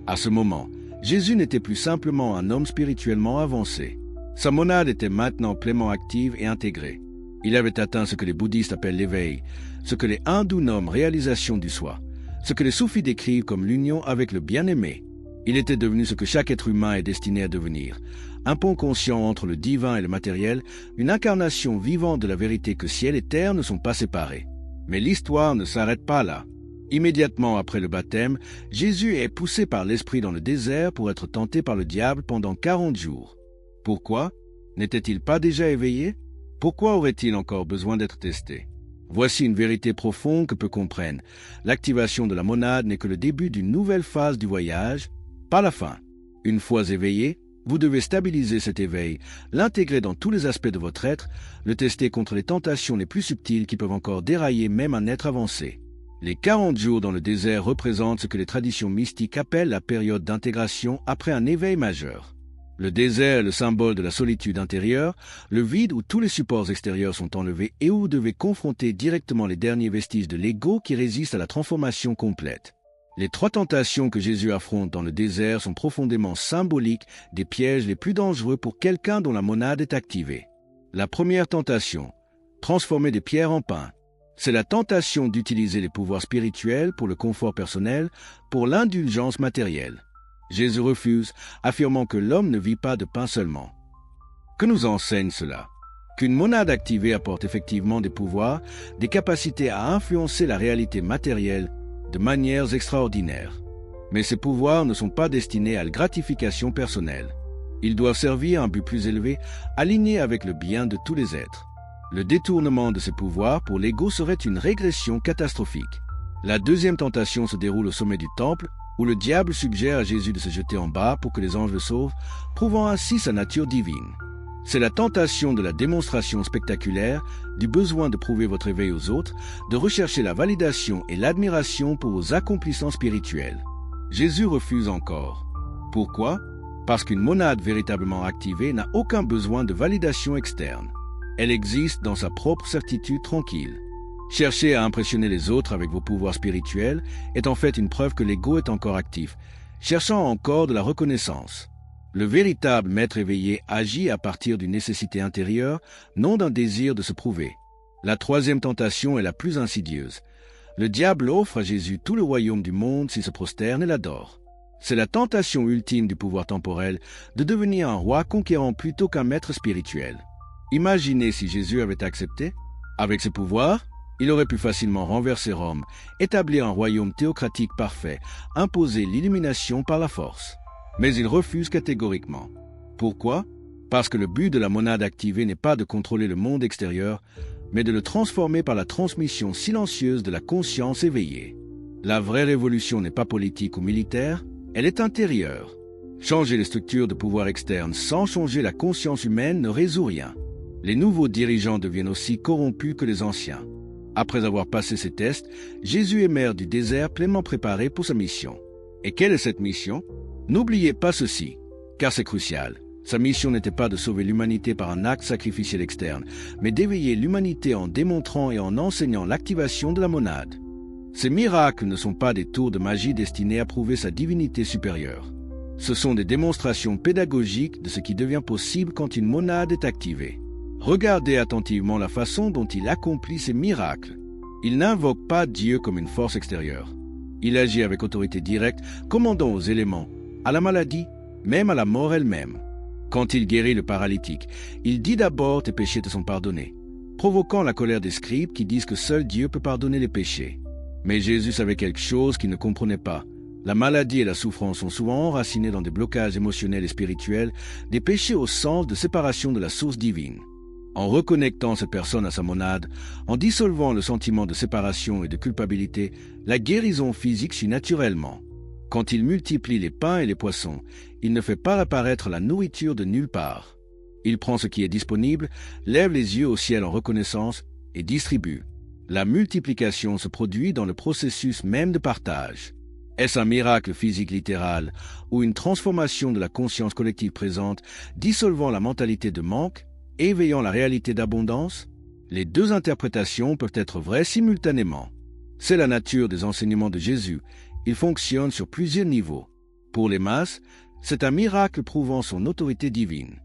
À ce moment, Jésus n'était plus simplement un homme spirituellement avancé. Sa monade était maintenant pleinement active et intégrée. Il avait atteint ce que les bouddhistes appellent l'éveil, ce que les hindous nomment réalisation du soi, ce que les soufis décrivent comme l'union avec le bien-aimé. Il était devenu ce que chaque être humain est destiné à devenir, un pont conscient entre le divin et le matériel, une incarnation vivante de la vérité que ciel et terre ne sont pas séparés. Mais l'histoire ne s'arrête pas là. Immédiatement après le baptême, Jésus est poussé par l'Esprit dans le désert pour être tenté par le diable pendant 40 jours. Pourquoi? N'était-il pas déjà éveillé? Pourquoi aurait-il encore besoin d'être testé? Voici une vérité profonde que peu comprennent. L'activation de la monade n'est que le début d'une nouvelle phase du voyage, pas la fin. Une fois éveillé, vous devez stabiliser cet éveil, l'intégrer dans tous les aspects de votre être, le tester contre les tentations les plus subtiles qui peuvent encore dérailler même un être avancé. Les 40 jours dans le désert représentent ce que les traditions mystiques appellent la période d'intégration après un éveil majeur. Le désert est le symbole de la solitude intérieure, le vide où tous les supports extérieurs sont enlevés et où vous devez confronter directement les derniers vestiges de l'ego qui résistent à la transformation complète. Les 3 tentations que Jésus affronte dans le désert sont profondément symboliques des pièges les plus dangereux pour quelqu'un dont la monade est activée. La première tentation, transformer des pierres en pain. C'est la tentation d'utiliser les pouvoirs spirituels pour le confort personnel, pour l'indulgence matérielle. Jésus refuse, affirmant que l'homme ne vit pas de pain seulement. Que nous enseigne cela? Qu'une monade activée apporte effectivement des pouvoirs, des capacités à influencer la réalité matérielle de manières extraordinaires. Mais ces pouvoirs ne sont pas destinés à la gratification personnelle. Ils doivent servir à un but plus élevé, aligné avec le bien de tous les êtres. Le détournement de ces pouvoirs pour l'ego serait une régression catastrophique. La deuxième tentation se déroule au sommet du temple, où le diable suggère à Jésus de se jeter en bas pour que les anges le sauvent, prouvant ainsi sa nature divine. C'est la tentation de la démonstration spectaculaire, du besoin de prouver votre éveil aux autres, de rechercher la validation et l'admiration pour vos accomplissements spirituels. Jésus refuse encore. Pourquoi? Parce qu'une monade véritablement activée n'a aucun besoin de validation externe. Elle existe dans sa propre certitude tranquille. Chercher à impressionner les autres avec vos pouvoirs spirituels est en fait une preuve que l'ego est encore actif, cherchant encore de la reconnaissance. Le véritable maître éveillé agit à partir d'une nécessité intérieure, non d'un désir de se prouver. La troisième tentation est la plus insidieuse. Le diable offre à Jésus tout le royaume du monde s'il se prosterne et l'adore. C'est la tentation ultime du pouvoir temporel de devenir un roi conquérant plutôt qu'un maître spirituel. Imaginez si Jésus avait accepté. Avec ses pouvoirs, il aurait pu facilement renverser Rome, établir un royaume théocratique parfait, imposer l'illumination par la force. Mais il refuse catégoriquement. Pourquoi? Parce que le but de la monade activée n'est pas de contrôler le monde extérieur, mais de le transformer par la transmission silencieuse de la conscience éveillée. La vraie révolution n'est pas politique ou militaire, elle est intérieure. Changer les structures de pouvoir externes sans changer la conscience humaine ne résout rien. Les nouveaux dirigeants deviennent aussi corrompus que les anciens. Après avoir passé ces tests, Jésus émerge du désert pleinement préparé pour sa mission. Et quelle est cette mission? N'oubliez pas ceci, car c'est crucial. Sa mission n'était pas de sauver l'humanité par un acte sacrificiel externe, mais d'éveiller l'humanité en démontrant et en enseignant l'activation de la monade. Ces miracles ne sont pas des tours de magie destinés à prouver sa divinité supérieure. Ce sont des démonstrations pédagogiques de ce qui devient possible quand une monade est activée. Regardez attentivement la façon dont il accomplit ces miracles. Il n'invoque pas Dieu comme une force extérieure. Il agit avec autorité directe, commandant aux éléments, à la maladie, même à la mort elle-même. Quand il guérit le paralytique, il dit d'abord « tes péchés te sont pardonnés », provoquant la colère des scribes qui disent que seul Dieu peut pardonner les péchés. Mais Jésus savait quelque chose qu'il ne comprenait pas. La maladie et la souffrance sont souvent enracinées dans des blocages émotionnels et spirituels, des péchés au sens de séparation de la source divine. En reconnectant cette personne à sa monade, en dissolvant le sentiment de séparation et de culpabilité, la guérison physique suit naturellement. Quand il multiplie les pains et les poissons, il ne fait pas apparaître la nourriture de nulle part. Il prend ce qui est disponible, lève les yeux au ciel en reconnaissance et distribue. La multiplication se produit dans le processus même de partage. Est-ce un miracle physique littéral ou une transformation de la conscience collective présente, dissolvant la mentalité de manque, éveillant la réalité d'abondance? Les deux interprétations peuvent être vraies simultanément. C'est la nature des enseignements de Jésus. Il fonctionne sur plusieurs niveaux. Pour les masses, c'est un miracle prouvant son autorité divine.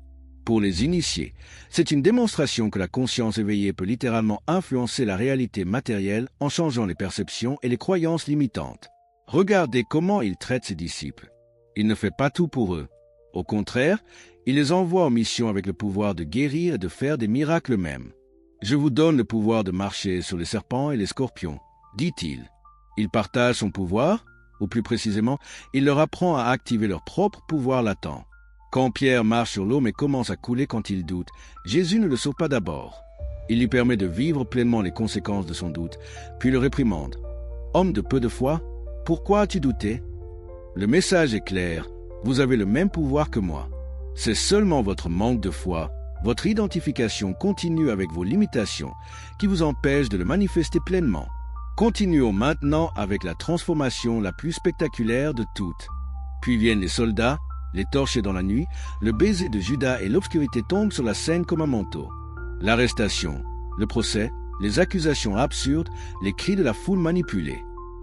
Pour les initiés, c'est une démonstration que la conscience éveillée peut littéralement influencer la réalité matérielle en changeant les perceptions et les croyances limitantes. Regardez comment il traite ses disciples. Il ne fait pas tout pour eux. Au contraire, il les envoie en mission avec le pouvoir de guérir et de faire des miracles eux-mêmes. « Je vous donne le pouvoir de marcher sur les serpents et les scorpions », dit-il. Il partage son pouvoir, ou plus précisément, il leur apprend à activer leur propre pouvoir latent. Quand Pierre marche sur l'eau mais commence à couler quand il doute, Jésus ne le sauve pas d'abord. Il lui permet de vivre pleinement les conséquences de son doute, puis le réprimande. « Homme de peu de foi, pourquoi as-tu douté? Le message est clair, vous avez le même pouvoir que moi. C'est seulement votre manque de foi, votre identification continue avec vos limitations, qui vous empêche de le manifester pleinement. Continuons maintenant avec la transformation la plus spectaculaire de toutes. Puis viennent les soldats, les torchés dans la nuit, le baiser de Judas et l'obscurité tombent sur la scène comme un manteau. L'arrestation, le procès, les accusations absurdes, les cris de la foule manipulée.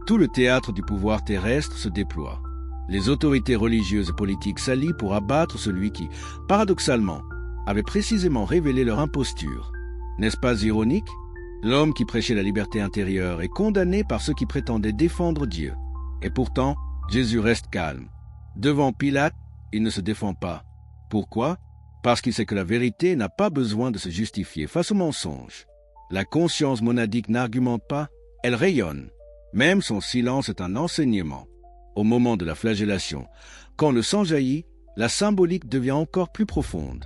Tout le théâtre du pouvoir terrestre se déploie. Les autorités religieuses et politiques s'allient pour abattre celui qui, paradoxalement, avait précisément révélé leur imposture. N'est-ce pas ironique? L'homme qui prêchait la liberté intérieure est condamné par ceux qui prétendaient défendre Dieu. Et pourtant, Jésus reste calme. Devant Pilate, il ne se défend pas. Pourquoi? Parce qu'il sait que la vérité n'a pas besoin de se justifier face au mensonge. La conscience monadique n'argumente pas, elle rayonne. Même son silence est un enseignement. Au moment de la flagellation, quand le sang jaillit, la symbolique devient encore plus profonde.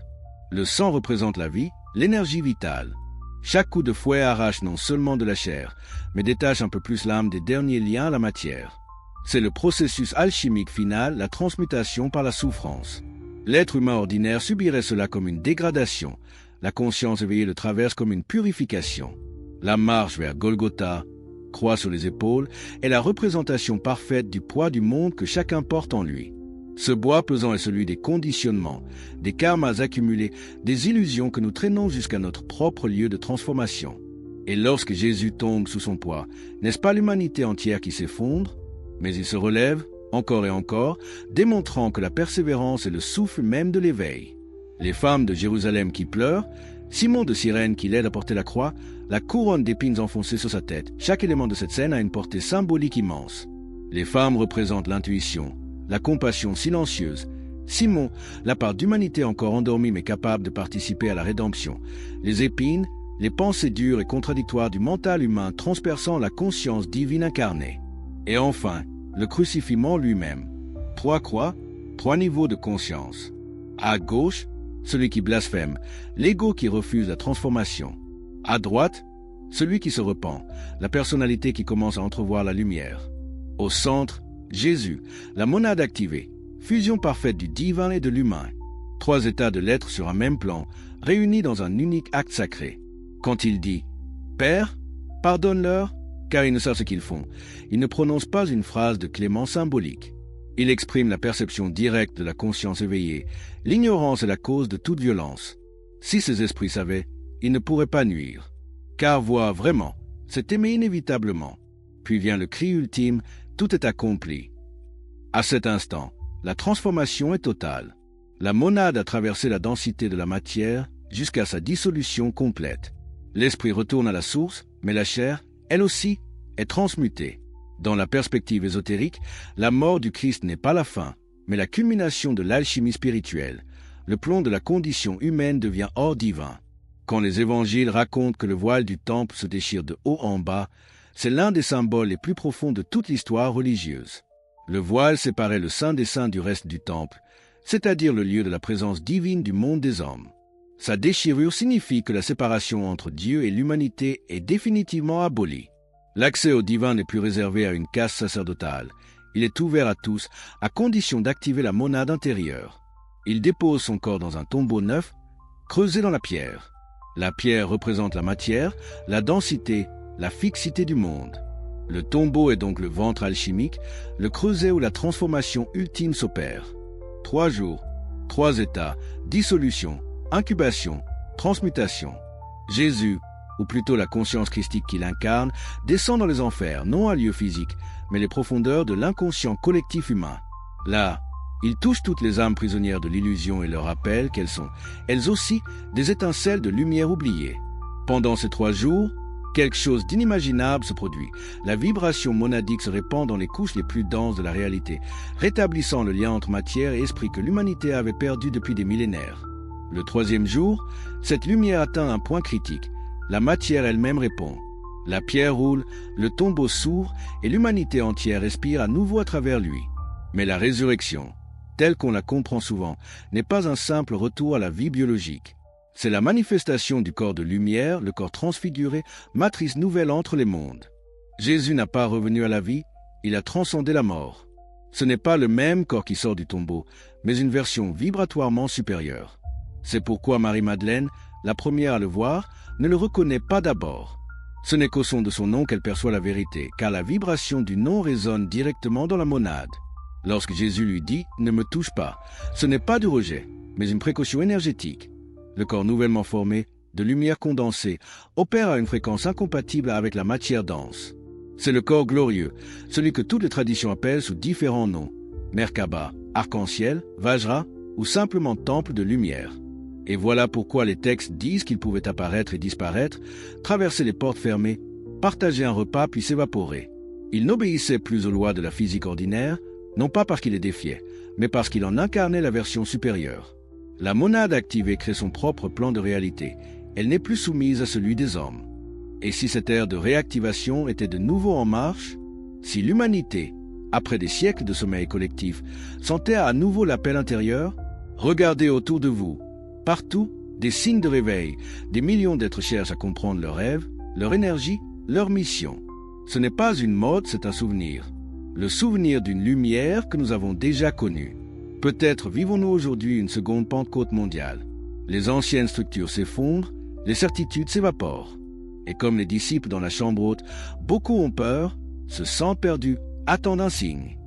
Le sang représente la vie, l'énergie vitale. Chaque coup de fouet arrache non seulement de la chair, mais détache un peu plus l'âme des derniers liens à la matière. C'est le processus alchimique final, la transmutation par la souffrance. L'être humain ordinaire subirait cela comme une dégradation. La conscience éveillée le traverse comme une purification. La marche vers Golgotha, croix sur les épaules, est la représentation parfaite du poids du monde que chacun porte en lui. Ce bois pesant est celui des conditionnements, des karmas accumulés, des illusions que nous traînons jusqu'à notre propre lieu de transformation. Et lorsque Jésus tombe sous son poids, n'est-ce pas l'humanité entière qui s'effondre? Mais il se relève, encore et encore, démontrant que la persévérance est le souffle même de l'éveil. Les femmes de Jérusalem qui pleurent, Simon de Cyrène qui l'aide à porter la croix, la couronne d'épines enfoncée sur sa tête. Chaque élément de cette scène a une portée symbolique immense. Les femmes représentent l'intuition, la compassion silencieuse. Simon, la part d'humanité encore endormie mais capable de participer à la rédemption. Les épines, les pensées dures et contradictoires du mental humain transperçant la conscience divine incarnée. Et enfin, le crucifixion lui-même. 3 croix, 3 niveaux de conscience. À gauche, celui qui blasphème, l'ego qui refuse la transformation. À droite, celui qui se repent, la personnalité qui commence à entrevoir la lumière. Au centre, Jésus, la monade activée, fusion parfaite du divin et de l'humain. 3 états de l'être sur un même plan, réunis dans un unique acte sacré. Quand il dit « Père, pardonne-leur, car ils ne savent ce qu'ils font », il ne prononce pas une phrase de clémence symbolique. Il exprime la perception directe de la conscience éveillée. L'ignorance est la cause de toute violence. Si ces esprits savaient, ils ne pourraient pas nuire. Car voir vraiment, c'est aimer inévitablement. Puis vient le cri ultime, tout est accompli. À cet instant, la transformation est totale. La monade a traversé la densité de la matière jusqu'à sa dissolution complète. L'esprit retourne à la source, mais la chair, elle aussi, est transmutée. Dans la perspective ésotérique, la mort du Christ n'est pas la fin, mais la culmination de l'alchimie spirituelle. Le plomb de la condition humaine devient or divin. Quand les évangiles racontent que le voile du temple se déchire de haut en bas, c'est l'un des symboles les plus profonds de toute l'histoire religieuse. Le voile séparait le saint des saints du reste du temple, c'est-à-dire le lieu de la présence divine du monde des hommes. Sa déchirure signifie que la séparation entre Dieu et l'humanité est définitivement abolie. L'accès au divin n'est plus réservé à une caste sacerdotale. Il est ouvert à tous, à condition d'activer la monade intérieure. Il dépose son corps dans un tombeau neuf, creusé dans la pierre. La pierre représente la matière, la densité, la fixité du monde. Le tombeau est donc le ventre alchimique, le creuset où la transformation ultime s'opère. 3 jours, 3 états, dissolution, incubation, transmutation. Jésus, ou plutôt la conscience christique qui l'incarne, descend dans les enfers, non un lieu physique, mais les profondeurs de l'inconscient collectif humain. Là, il touche toutes les âmes prisonnières de l'illusion et leur rappelle qu'elles sont, elles aussi, des étincelles de lumière oubliées. Pendant ces 3 jours, quelque chose d'inimaginable se produit. La vibration monadique se répand dans les couches les plus denses de la réalité, rétablissant le lien entre matière et esprit que l'humanité avait perdu depuis des millénaires. Le 3e jour, cette lumière atteint un point critique. La matière elle-même répond. La pierre roule, le tombeau s'ouvre et l'humanité entière respire à nouveau à travers lui. Mais la résurrection, telle qu'on la comprend souvent, n'est pas un simple retour à la vie biologique. C'est la manifestation du corps de lumière, le corps transfiguré, matrice nouvelle entre les mondes. Jésus n'a pas revenu à la vie, il a transcendé la mort. Ce n'est pas le même corps qui sort du tombeau, mais une version vibratoirement supérieure. C'est pourquoi Marie-Madeleine, la première à le voir, ne le reconnaît pas d'abord. Ce n'est qu'au son de son nom qu'elle perçoit la vérité, car la vibration du nom résonne directement dans la monade. Lorsque Jésus lui dit « Ne me touche pas », ce n'est pas du rejet, mais une précaution énergétique. Le corps nouvellement formé, de lumière condensée, opère à une fréquence incompatible avec la matière dense. C'est le corps glorieux, celui que toutes les traditions appellent sous différents noms, Merkaba, arc-en-ciel, Vajra ou simplement temple de lumière. Et voilà pourquoi les textes disent qu'il pouvait apparaître et disparaître, traverser les portes fermées, partager un repas puis s'évaporer. Il n'obéissait plus aux lois de la physique ordinaire, non pas parce qu'il les défiait, mais parce qu'il en incarnait la version supérieure. La monade activée crée son propre plan de réalité. Elle n'est plus soumise à celui des hommes. Et si cette ère de réactivation était de nouveau en marche, si l'humanité, après des siècles de sommeil collectif, sentait à nouveau l'appel intérieur, regardez autour de vous. Partout, des signes de réveil, des millions d'êtres cherchent à comprendre leurs rêves, leur énergie, leur mission. Ce n'est pas une mode, c'est un souvenir. Le souvenir d'une lumière que nous avons déjà connue. Peut-être vivons-nous aujourd'hui une seconde Pentecôte mondiale. Les anciennes structures s'effondrent, les certitudes s'évaporent. Et comme les disciples dans la chambre haute, beaucoup ont peur, se sentent perdus, attendent un signe.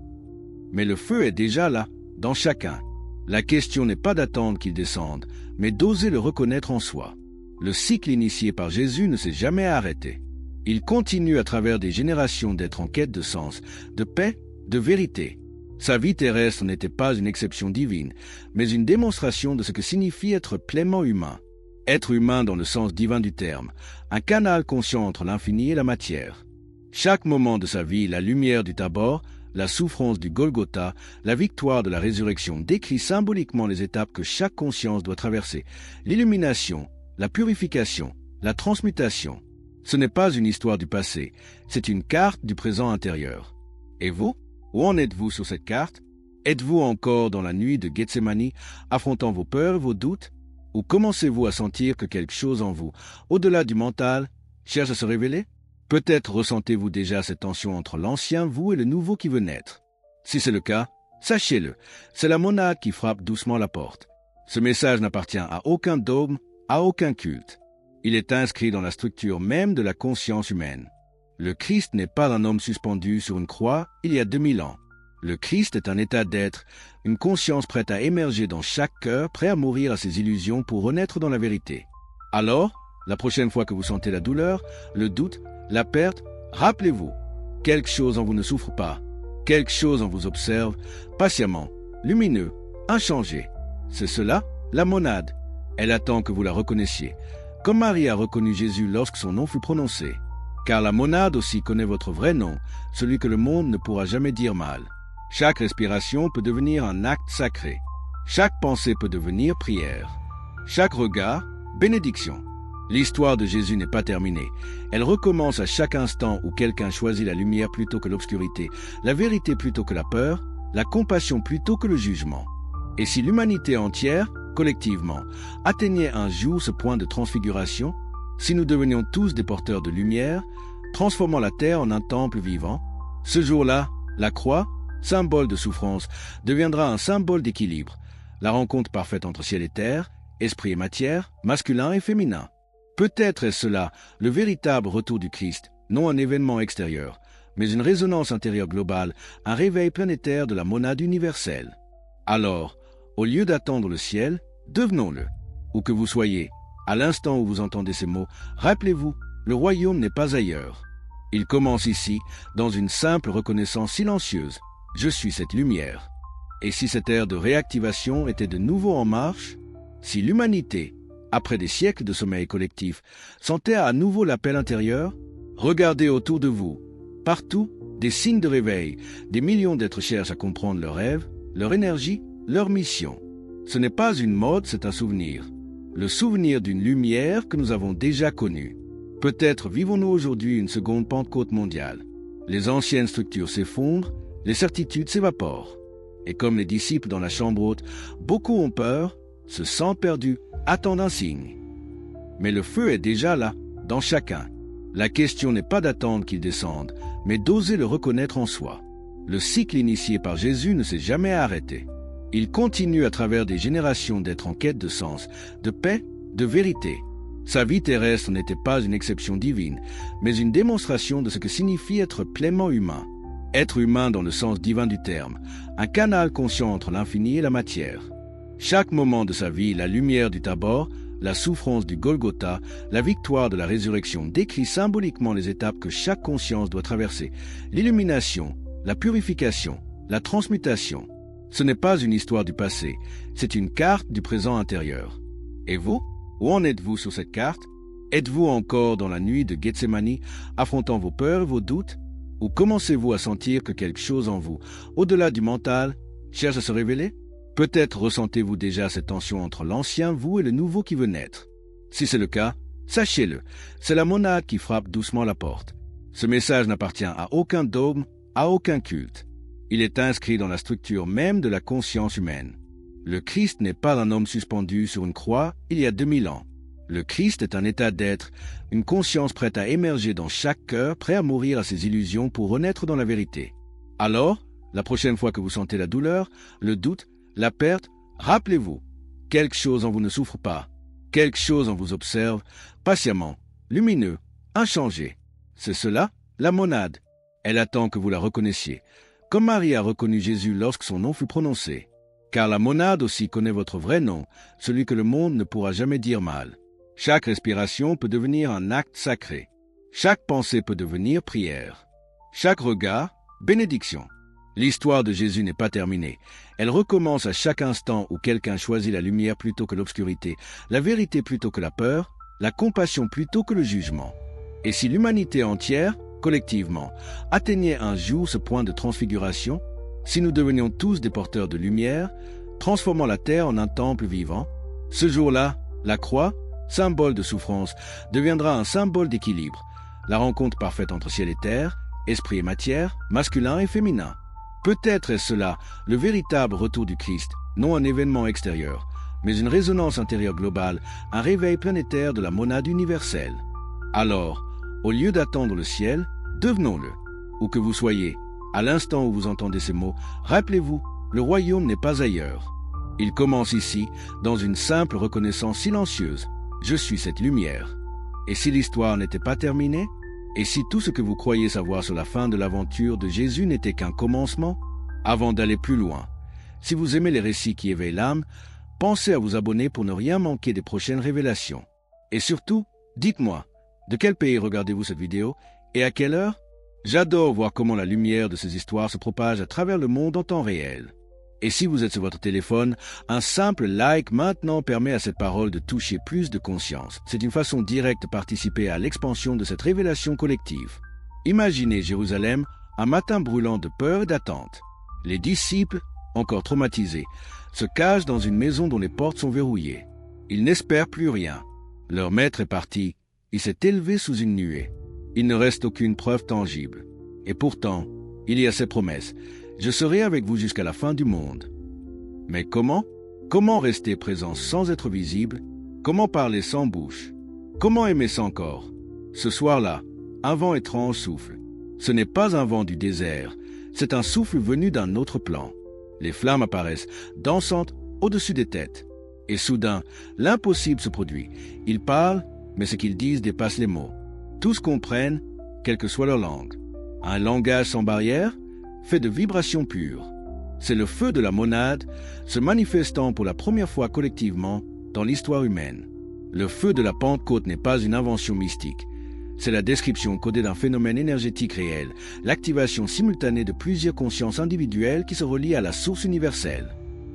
Mais le feu est déjà là, dans chacun. La question n'est pas d'attendre qu'il descende, mais d'oser le reconnaître en soi. Le cycle initié par Jésus ne s'est jamais arrêté. Il continue à travers des générations d'être en quête de sens, de paix, de vérité. Sa vie terrestre n'était pas une exception divine, mais une démonstration de ce que signifie être pleinement humain. Être humain dans le sens divin du terme, un canal conscient entre l'infini et la matière. Chaque moment de sa vie, la lumière du Tabor, la souffrance du Golgotha, la victoire de la résurrection décrit symboliquement les étapes que chaque conscience doit traverser. L'illumination, la purification, la transmutation. Ce n'est pas une histoire du passé, c'est une carte du présent intérieur. Et vous, où en êtes-vous sur cette carte? Êtes-vous encore dans la nuit de Gethsémani, affrontant vos peurs et vos doutes? Ou commencez-vous à sentir que quelque chose en vous, au-delà du mental, cherche à se révéler? Peut-être ressentez-vous déjà cette tension entre l'ancien vous et le nouveau qui veut naître. Si c'est le cas, sachez-le, c'est la monade qui frappe doucement la porte. Ce message n'appartient à aucun dogme, à aucun culte. Il est inscrit dans la structure même de la conscience humaine. Le Christ n'est pas un homme suspendu sur une croix il y a 2000 ans. Le Christ est un état d'être, une conscience prête à émerger dans chaque cœur, prêt à mourir à ses illusions pour renaître dans la vérité. Alors, la prochaine fois que vous sentez la douleur, le doute, la perte, rappelez-vous, quelque chose en vous ne souffre pas, quelque chose en vous observe, patiemment, lumineux, inchangé. C'est cela, la monade. Elle attend que vous la reconnaissiez, comme Marie a reconnu Jésus lorsque son nom fut prononcé. Car la monade aussi connaît votre vrai nom, celui que le monde ne pourra jamais dire mal. Chaque respiration peut devenir un acte sacré. Chaque pensée peut devenir prière. Chaque regard, bénédiction. L'histoire de Jésus n'est pas terminée. Elle recommence à chaque instant où quelqu'un choisit la lumière plutôt que l'obscurité, la vérité plutôt que la peur, la compassion plutôt que le jugement. Et si l'humanité entière, collectivement, atteignait un jour ce point de transfiguration, si nous devenions tous des porteurs de lumière, transformant la terre en un temple vivant, ce jour-là, la croix, symbole de souffrance, deviendra un symbole d'équilibre, la rencontre parfaite entre ciel et terre, esprit et matière, masculin et féminin. Peut-être est cela le véritable retour du Christ, non un événement extérieur, mais une résonance intérieure globale, un réveil planétaire de la monade universelle. Alors, au lieu d'attendre le ciel, devenons-le. Où que vous soyez, à l'instant où vous entendez ces mots, rappelez-vous, le royaume n'est pas ailleurs. Il commence ici, dans une simple reconnaissance silencieuse. Je suis cette lumière. Et si cette ère de réactivation était de nouveau en marche, si l'humanité, après des siècles de sommeil collectif, sentait à nouveau l'appel intérieur, regardez autour de vous. Partout, des signes de réveil, des millions d'êtres cherchent à comprendre leurs rêves, leur énergie, leur mission. Ce n'est pas une mode, c'est un souvenir. Le souvenir d'une lumière que nous avons déjà connue. Peut-être vivons-nous aujourd'hui une seconde Pentecôte mondiale. Les anciennes structures s'effondrent, les certitudes s'évaporent. Et comme les disciples dans la chambre haute, beaucoup ont peur, se sentent perdus, attendent un signe. Mais le feu est déjà là, dans chacun. La question n'est pas d'attendre qu'il descende, mais d'oser le reconnaître en soi. Le cycle initié par Jésus ne s'est jamais arrêté. Il continue à travers des générations d'être en quête de sens, de paix, de vérité. Sa vie terrestre n'était pas une exception divine, mais une démonstration de ce que signifie être pleinement humain. Être humain dans le sens divin du terme, un canal conscient entre l'infini et la matière. Chaque moment de sa vie, la lumière du Tabor, la souffrance du Golgotha, la victoire de la résurrection décrit symboliquement les étapes que chaque conscience doit traverser. L'illumination, la purification, la transmutation. Ce n'est pas une histoire du passé, c'est une carte du présent intérieur. Et vous, où en êtes-vous sur cette carte? Êtes-vous encore dans la nuit de Gethsémani, affrontant vos peurs et vos doutes? Ou commencez-vous à sentir que quelque chose en vous, au-delà du mental, cherche à se révéler? Peut-être ressentez-vous déjà cette tension entre l'ancien vous et le nouveau qui veut naître. Si c'est le cas, sachez-le, c'est la monade qui frappe doucement la porte. Ce message n'appartient à aucun dogme, à aucun culte. Il est inscrit dans la structure même de la conscience humaine. Le Christ n'est pas un homme suspendu sur une croix il y a 2000 ans. Le Christ est un état d'être, une conscience prête à émerger dans chaque cœur, prêt à mourir à ses illusions pour renaître dans la vérité. Alors, la prochaine fois que vous sentez la douleur, le doute, la perte, rappelez-vous, quelque chose en vous ne souffre pas, quelque chose en vous observe, patiemment, lumineux, inchangé. C'est cela, la monade. Elle attend que vous la reconnaissiez, comme Marie a reconnu Jésus lorsque son nom fut prononcé. Car la monade aussi connaît votre vrai nom, celui que le monde ne pourra jamais dire mal. Chaque respiration peut devenir un acte sacré. Chaque pensée peut devenir prière. Chaque regard, bénédiction. L'histoire de Jésus n'est pas terminée. Elle recommence à chaque instant où quelqu'un choisit la lumière plutôt que l'obscurité, la vérité plutôt que la peur, la compassion plutôt que le jugement. Et si l'humanité entière, collectivement, atteignait un jour ce point de transfiguration, si nous devenions tous des porteurs de lumière, transformant la terre en un temple vivant, ce jour-là, la croix, symbole de souffrance, deviendra un symbole d'équilibre, la rencontre parfaite entre ciel et terre, esprit et matière, masculin et féminin. Peut-être est cela le véritable retour du Christ, non un événement extérieur, mais une résonance intérieure globale, un réveil planétaire de la monade universelle. Alors, au lieu d'attendre le ciel, devenons-le. Où que vous soyez, à l'instant où vous entendez ces mots, rappelez-vous, le royaume n'est pas ailleurs. Il commence ici, dans une simple reconnaissance silencieuse. Je suis cette lumière. Et si l'histoire n'était pas terminée? Et si tout ce que vous croyez savoir sur la fin de l'aventure de Jésus n'était qu'un commencement? Avant d'aller plus loin, si vous aimez les récits qui éveillent l'âme, pensez à vous abonner pour ne rien manquer des prochaines révélations. Et surtout, dites-moi, de quel pays regardez-vous cette vidéo et à quelle heure? J'adore voir comment la lumière de ces histoires se propage à travers le monde en temps réel. Et si vous êtes sur votre téléphone, un simple like maintenant permet à cette parole de toucher plus de conscience. C'est une façon directe de participer à l'expansion de cette révélation collective. Imaginez Jérusalem, un matin brûlant de peur et d'attente. Les disciples, encore traumatisés, se cachent dans une maison dont les portes sont verrouillées. Ils n'espèrent plus rien. Leur maître est parti, il s'est élevé sous une nuée. Il ne reste aucune preuve tangible. Et pourtant, il y a ces promesses. Je serai avec vous jusqu'à la fin du monde. Mais comment? Comment rester présent sans être visible? Comment parler sans bouche? Comment aimer sans corps? Ce soir-là, un vent étrange souffle. Ce n'est pas un vent du désert, c'est un souffle venu d'un autre plan. Les flammes apparaissent, dansantes au-dessus des têtes. Et soudain, l'impossible se produit. Ils parlent, mais ce qu'ils disent dépasse les mots. Tous comprennent, quelle que soit leur langue. Un langage sans barrière, fait de vibrations pures. C'est le feu de la monade, se manifestant pour la première fois collectivement dans l'histoire humaine. Le feu de la Pentecôte n'est pas une invention mystique. C'est la description codée d'un phénomène énergétique réel, l'activation simultanée de plusieurs consciences individuelles qui se relient à la source universelle.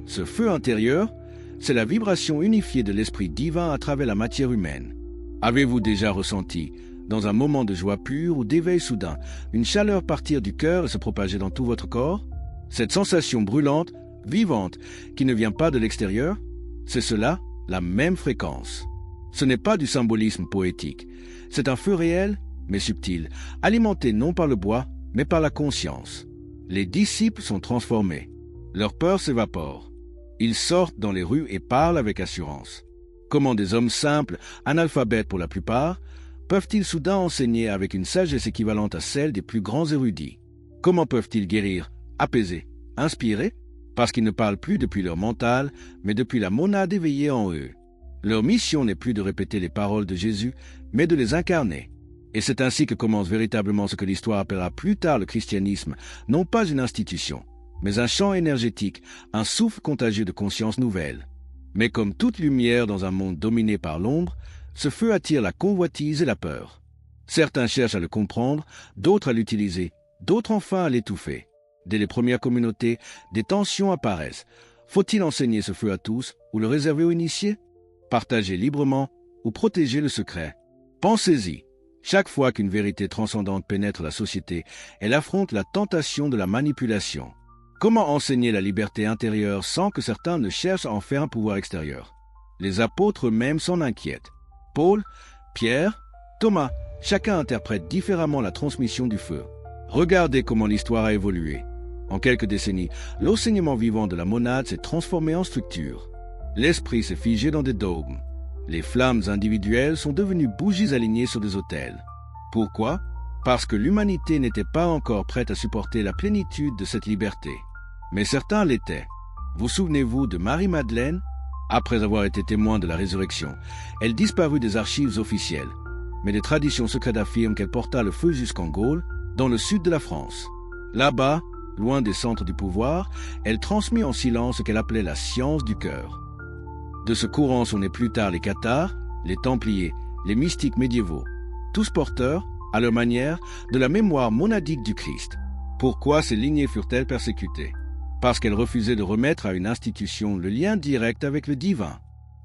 Ce feu intérieur, c'est la vibration unifiée de l'esprit divin à travers la matière humaine. Avez-vous déjà ressenti, dans un moment de joie pure ou d'éveil soudain, une chaleur partir du cœur et se propager dans tout votre corps? Cette sensation brûlante, vivante, qui ne vient pas de l'extérieur, c'est cela, la même fréquence. Ce n'est pas du symbolisme poétique, c'est un feu réel, mais subtil, alimenté non par le bois, mais par la conscience. Les disciples sont transformés, leur peur s'évapore. Ils sortent dans les rues et parlent avec assurance. Comment des hommes simples, analphabètes pour la plupart, peuvent-ils soudain enseigner avec une sagesse équivalente à celle des plus grands érudits? Comment peuvent-ils guérir, apaiser, inspirer? Parce qu'ils ne parlent plus depuis leur mental, mais depuis la monade éveillée en eux. Leur mission n'est plus de répéter les paroles de Jésus, mais de les incarner. Et c'est ainsi que commence véritablement ce que l'histoire appellera plus tard le christianisme, non pas une institution, mais un champ énergétique, un souffle contagieux de conscience nouvelle. Mais comme toute lumière dans un monde dominé par l'ombre, ce feu attire la convoitise et la peur. Certains cherchent à le comprendre, d'autres à l'utiliser, d'autres enfin à l'étouffer. Dès les premières communautés, des tensions apparaissent. Faut-il enseigner ce feu à tous ou le réserver aux initiés? Partager librement ou protéger le secret? Pensez-y. Chaque fois qu'une vérité transcendante pénètre la société, elle affronte la tentation de la manipulation. Comment enseigner la liberté intérieure sans que certains ne cherchent à en faire un pouvoir extérieur? Les apôtres eux-mêmes s'en inquiètent. Paul, Pierre, Thomas, chacun interprète différemment la transmission du feu. Regardez comment l'histoire a évolué. En quelques décennies, l'enseignement vivant de la monade s'est transformé en structure. L'esprit s'est figé dans des dogmes. Les flammes individuelles sont devenues bougies alignées sur des autels. Pourquoi? Parce que l'humanité n'était pas encore prête à supporter la plénitude de cette liberté. Mais certains l'étaient. Vous souvenez-vous de Marie-Madeleine? Après avoir été témoin de la résurrection, elle disparut des archives officielles. Mais des traditions secrètes affirment qu'elle porta le feu jusqu'en Gaule, dans le sud de la France. Là-bas, loin des centres du pouvoir, elle transmit en silence ce qu'elle appelait la science du cœur. De ce courant sont nés plus tard les cathares, les templiers, les mystiques médiévaux, tous porteurs, à leur manière, de la mémoire monadique du Christ. Pourquoi ces lignées furent-elles persécutées? Parce qu'elles refusaient de remettre à une institution le lien direct avec le divin.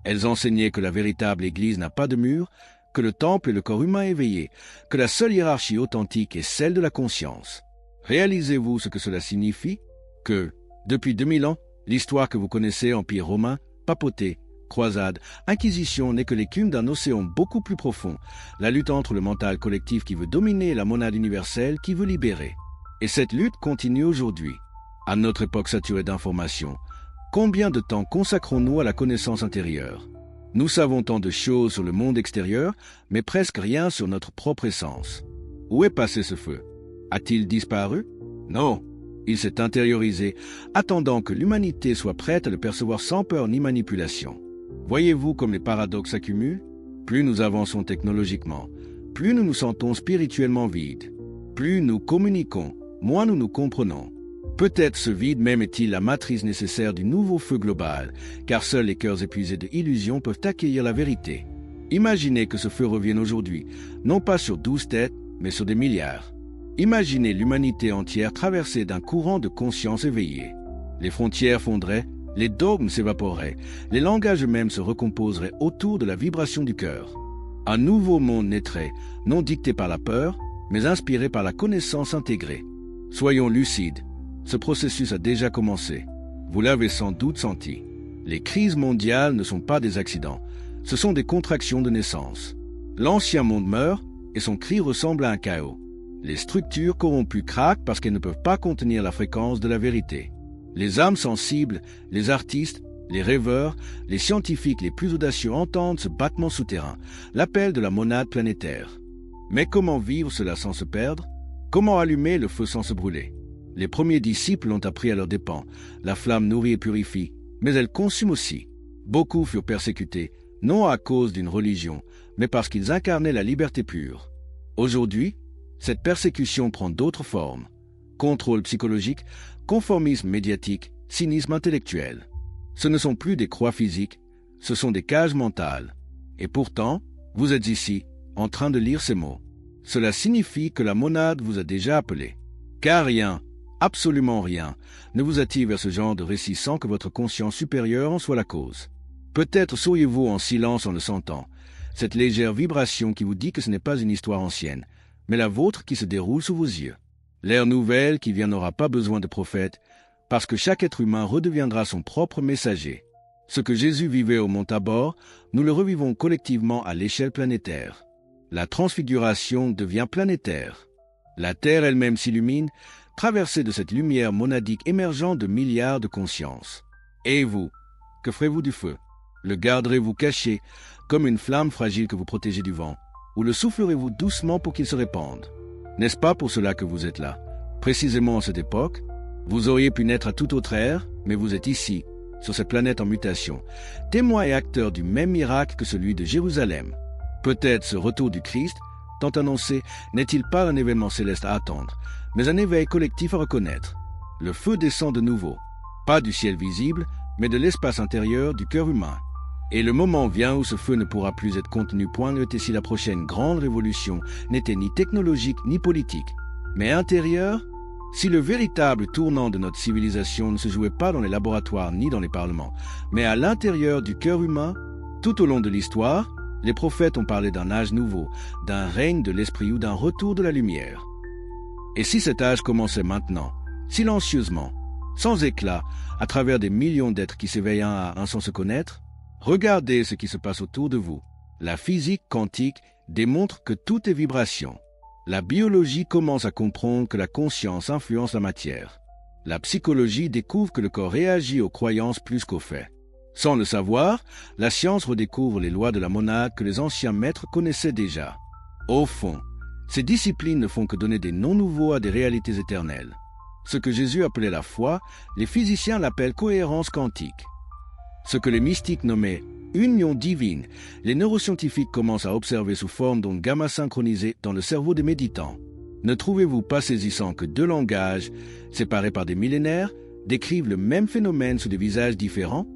Elles enseignaient que la véritable Église n'a pas de mur, que le temple est le corps humain éveillé, que la seule hiérarchie authentique est celle de la conscience. Réalisez-vous ce que cela signifie? Que, depuis 2000 ans, l'histoire que vous connaissez, Empire romain, papauté, croisade, inquisition n'est que l'écume d'un océan beaucoup plus profond, la lutte entre le mental collectif qui veut dominer et la monade universelle qui veut libérer. Et cette lutte continue aujourd'hui. À notre époque saturée d'informations, combien de temps consacrons-nous à la connaissance intérieure? Nous savons tant de choses sur le monde extérieur, mais presque rien sur notre propre essence. Où est passé ce feu? A-t-il disparu? Non, il s'est intériorisé, attendant que l'humanité soit prête à le percevoir sans peur ni manipulation. Voyez-vous comme les paradoxes s'accumulent? Plus nous avançons technologiquement, plus nous nous sentons spirituellement vides. Plus nous communiquons, moins nous nous comprenons. Peut-être ce vide même est-il la matrice nécessaire du nouveau feu global, car seuls les cœurs épuisés de illusions peuvent accueillir la vérité. Imaginez que ce feu revienne aujourd'hui, non pas sur 12 têtes, mais sur des milliards. Imaginez l'humanité entière traversée d'un courant de conscience éveillée. Les frontières fonderaient, les dogmes s'évaporeraient, les langages eux-mêmes se recomposeraient autour de la vibration du cœur. Un nouveau monde naîtrait, non dicté par la peur, mais inspiré par la connaissance intégrée. Soyons lucides, ce processus a déjà commencé. Vous l'avez sans doute senti. Les crises mondiales ne sont pas des accidents, ce sont des contractions de naissance. L'ancien monde meurt et son cri ressemble à un chaos. Les structures corrompues craquent parce qu'elles ne peuvent pas contenir la fréquence de la vérité. Les âmes sensibles, les artistes, les rêveurs, les scientifiques les plus audacieux entendent ce battement souterrain, l'appel de la monade planétaire. Mais comment vivre cela sans se perdre? Comment allumer le feu sans se brûler? Les premiers disciples l'ont appris à leurs dépens. La flamme nourrit et purifie, mais elle consume aussi. Beaucoup furent persécutés, non à cause d'une religion, mais parce qu'ils incarnaient la liberté pure. Aujourd'hui, cette persécution prend d'autres formes. Contrôle psychologique, conformisme médiatique, cynisme intellectuel. Ce ne sont plus des croix physiques, ce sont des cages mentales. Et pourtant, vous êtes ici, en train de lire ces mots. Cela signifie que la monade vous a déjà appelé. Car rien, absolument rien, ne vous attire vers ce genre de récit sans que votre conscience supérieure en soit la cause. Peut-être souriez-vous en silence en le sentant, cette légère vibration qui vous dit que ce n'est pas une histoire ancienne, mais la vôtre qui se déroule sous vos yeux. L'ère nouvelle qui vient n'aura pas besoin de prophètes, parce que chaque être humain redeviendra son propre messager. Ce que Jésus vivait au mont Tabor, nous le revivons collectivement à l'échelle planétaire. La transfiguration devient planétaire. La Terre elle-même s'illumine, traversée de cette lumière monadique émergeant de milliards de consciences. Et vous, que ferez-vous du feu? Le garderez-vous caché, comme une flamme fragile que vous protégez du vent, ou le soufflerez-vous doucement pour qu'il se répande? N'est-ce pas pour cela que vous êtes là? Précisément en cette époque, vous auriez pu naître à toute autre ère, mais vous êtes ici, sur cette planète en mutation, témoin et acteur du même miracle que celui de Jérusalem. Peut-être ce retour du Christ, tant annoncé, n'est-il pas un événement céleste à attendre, mais un éveil collectif à reconnaître. Le feu descend de nouveau, pas du ciel visible, mais de l'espace intérieur du cœur humain. Et le moment vient où ce feu ne pourra plus être contenu point si la prochaine grande révolution n'était ni technologique ni politique, mais intérieure. Si le véritable tournant de notre civilisation ne se jouait pas dans les laboratoires ni dans les parlements, mais à l'intérieur du cœur humain, tout au long de l'histoire, les prophètes ont parlé d'un âge nouveau, d'un règne de l'esprit ou d'un retour de la lumière. Et si cet âge commençait maintenant, silencieusement, sans éclat, à travers des millions d'êtres qui s'éveillent un à un sans se connaître, regardez ce qui se passe autour de vous. La physique quantique démontre que tout est vibration. La biologie commence à comprendre que la conscience influence la matière. La psychologie découvre que le corps réagit aux croyances plus qu'aux faits. Sans le savoir, la science redécouvre les lois de la monade que les anciens maîtres connaissaient déjà. Au fond, ces disciplines ne font que donner des noms nouveaux à des réalités éternelles. Ce que Jésus appelait la foi, les physiciens l'appellent cohérence quantique. Ce que les mystiques nommaient union divine, les neuroscientifiques commencent à observer sous forme d'ondes gamma synchronisées dans le cerveau des méditants. Ne trouvez-vous pas saisissant que deux langages, séparés par des millénaires, décrivent le même phénomène sous des visages différents?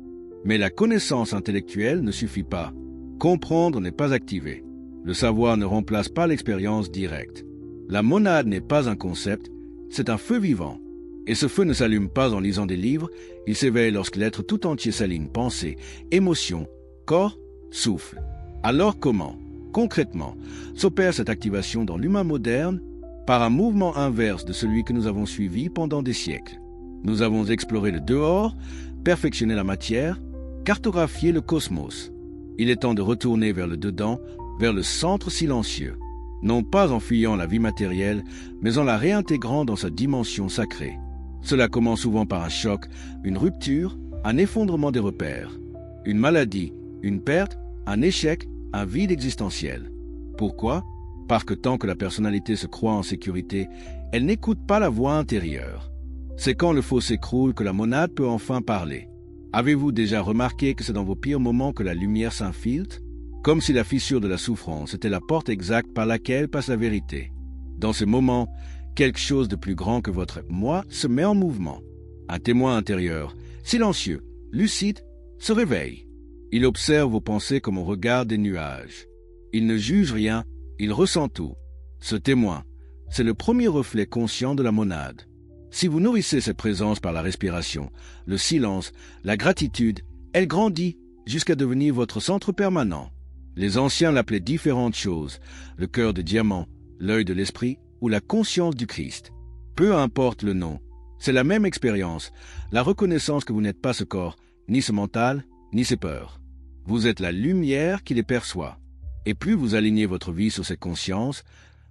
Mais la connaissance intellectuelle ne suffit pas. Comprendre n'est pas activer. Le savoir ne remplace pas l'expérience directe. La monade n'est pas un concept, c'est un feu vivant. Et ce feu ne s'allume pas en lisant des livres, il s'éveille lorsque l'être tout entier s'aligne pensée, émotion, corps, souffle. Alors comment, concrètement, s'opère cette activation dans l'humain moderne? Par un mouvement inverse de celui que nous avons suivi pendant des siècles. Nous avons exploré le dehors, perfectionné la matière, cartographié le cosmos. Il est temps de retourner vers le dedans, vers le centre silencieux. Non pas en fuyant la vie matérielle, mais en la réintégrant dans sa dimension sacrée. Cela commence souvent par un choc, une rupture, un effondrement des repères, une maladie, une perte, un échec, un vide existentiel. Pourquoi? Parce que tant que la personnalité se croit en sécurité, elle n'écoute pas la voix intérieure. C'est quand le faux s'écroule que la monade peut enfin parler. Avez-vous déjà remarqué que c'est dans vos pires moments que la lumière s'infiltre? Comme si la fissure de la souffrance était la porte exacte par laquelle passe la vérité. Dans ces moments, quelque chose de plus grand que votre moi se met en mouvement. Un témoin intérieur, silencieux, lucide, se réveille. Il observe vos pensées comme on regarde des nuages. Il ne juge rien, il ressent tout. Ce témoin, c'est le premier reflet conscient de la monade. Si vous nourrissez cette présence par la respiration, le silence, la gratitude, elle grandit jusqu'à devenir votre centre permanent. Les anciens l'appelaient différentes choses, le cœur de diamant, l'œil de l'esprit ou la conscience du Christ. Peu importe le nom, c'est la même expérience, la reconnaissance que vous n'êtes pas ce corps, ni ce mental, ni ces peurs. Vous êtes la lumière qui les perçoit. Et plus vous alignez votre vie sur cette conscience,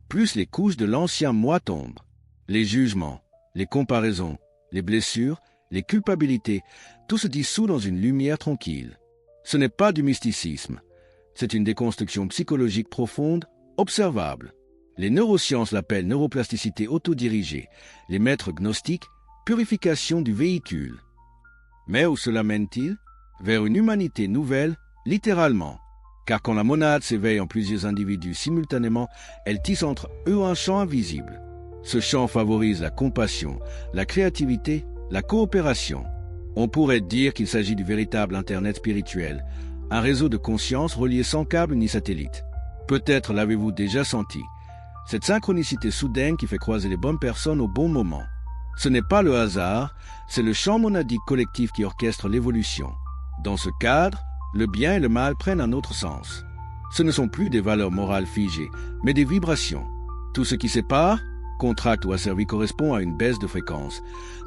plus les couches de l'ancien moi tombent. Les jugements, les comparaisons, les blessures, les culpabilités, tout se dissout dans une lumière tranquille. Ce n'est pas du mysticisme. C'est une déconstruction psychologique profonde, observable. Les neurosciences l'appellent neuroplasticité autodirigée, les maîtres gnostiques, purification du véhicule. Mais où cela mène-t-il? Vers une humanité nouvelle, littéralement. Car quand la monade s'éveille en plusieurs individus simultanément, elle tisse entre eux un champ invisible. Ce champ favorise la compassion, la créativité, la coopération. On pourrait dire qu'il s'agit du véritable Internet spirituel, un réseau de conscience relié sans câble ni satellite. Peut-être l'avez-vous déjà senti. Cette synchronicité soudaine qui fait croiser les bonnes personnes au bon moment. Ce n'est pas le hasard, c'est le champ monadique collectif qui orchestre l'évolution. Dans ce cadre, le bien et le mal prennent un autre sens. Ce ne sont plus des valeurs morales figées, mais des vibrations. Tout ce qui sépare, contracte ou asservit correspond à une baisse de fréquence.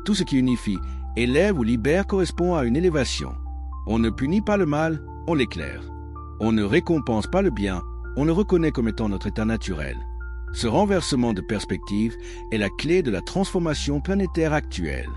Tout ce qui unifie, élève ou libère correspond à une élévation. On ne punit pas le mal, on l'éclaire. On ne récompense pas le bien, on le reconnaît comme étant notre état naturel. Ce renversement de perspective est la clé de la transformation planétaire actuelle.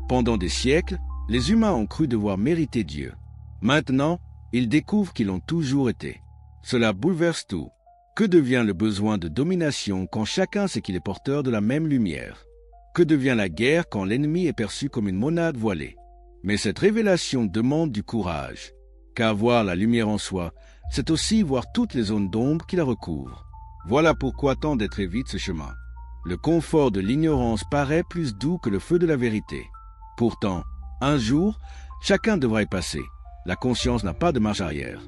Pendant des siècles, les humains ont cru devoir mériter Dieu. Maintenant, ils découvrent qu'ils l'ont toujours été. Cela bouleverse tout. Que devient le besoin de domination quand chacun sait qu'il est porteur de la même lumière? Que devient la guerre quand l'ennemi est perçu comme une monade voilée? Mais cette révélation demande du courage, car voir la lumière en soi, c'est aussi voir toutes les zones d'ombre qui la recouvrent. Voilà pourquoi tant d'être évite ce chemin. Le confort de l'ignorance paraît plus doux que le feu de la vérité. Pourtant, un jour, chacun devra y passer. La conscience n'a pas de marche arrière.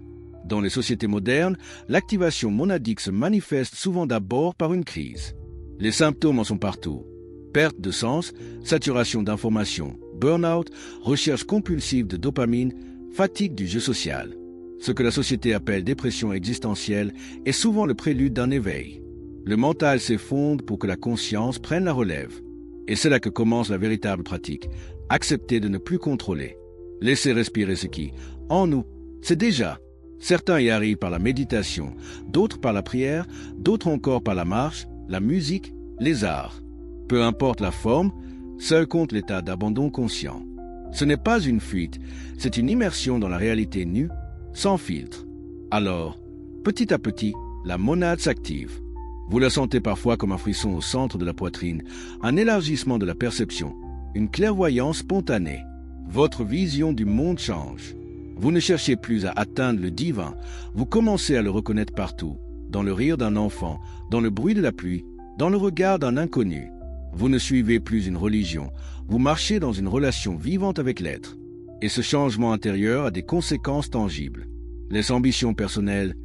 Dans les sociétés modernes, l'activation monadique se manifeste souvent d'abord par une crise. Les symptômes en sont partout. Perte de sens, saturation d'informations, burn-out, recherche compulsive de dopamine, fatigue du jeu social. Ce que la société appelle dépression existentielle est souvent le prélude d'un éveil. Le mental s'effondre pour que la conscience prenne la relève. Et c'est là que commence la véritable pratique. Accepter de ne plus contrôler. Laisser respirer ce qui, en nous, c'est déjà. Certains y arrivent par la méditation, d'autres par la prière, d'autres encore par la marche, la musique, les arts. Peu importe la forme, seul compte l'état d'abandon conscient. Ce n'est pas une fuite, c'est une immersion dans la réalité nue, sans filtre. Alors, petit à petit, la monade s'active. Vous la sentez parfois comme un frisson au centre de la poitrine, un élargissement de la perception, une clairvoyance spontanée. Votre vision du monde change. Vous ne cherchez plus à atteindre le divin, vous commencez à le reconnaître partout, dans le rire d'un enfant, dans le bruit de la pluie, dans le regard d'un inconnu. Vous ne suivez plus une religion, vous marchez dans une relation vivante avec l'être. Et ce changement intérieur a des conséquences tangibles. Les ambitions personnelles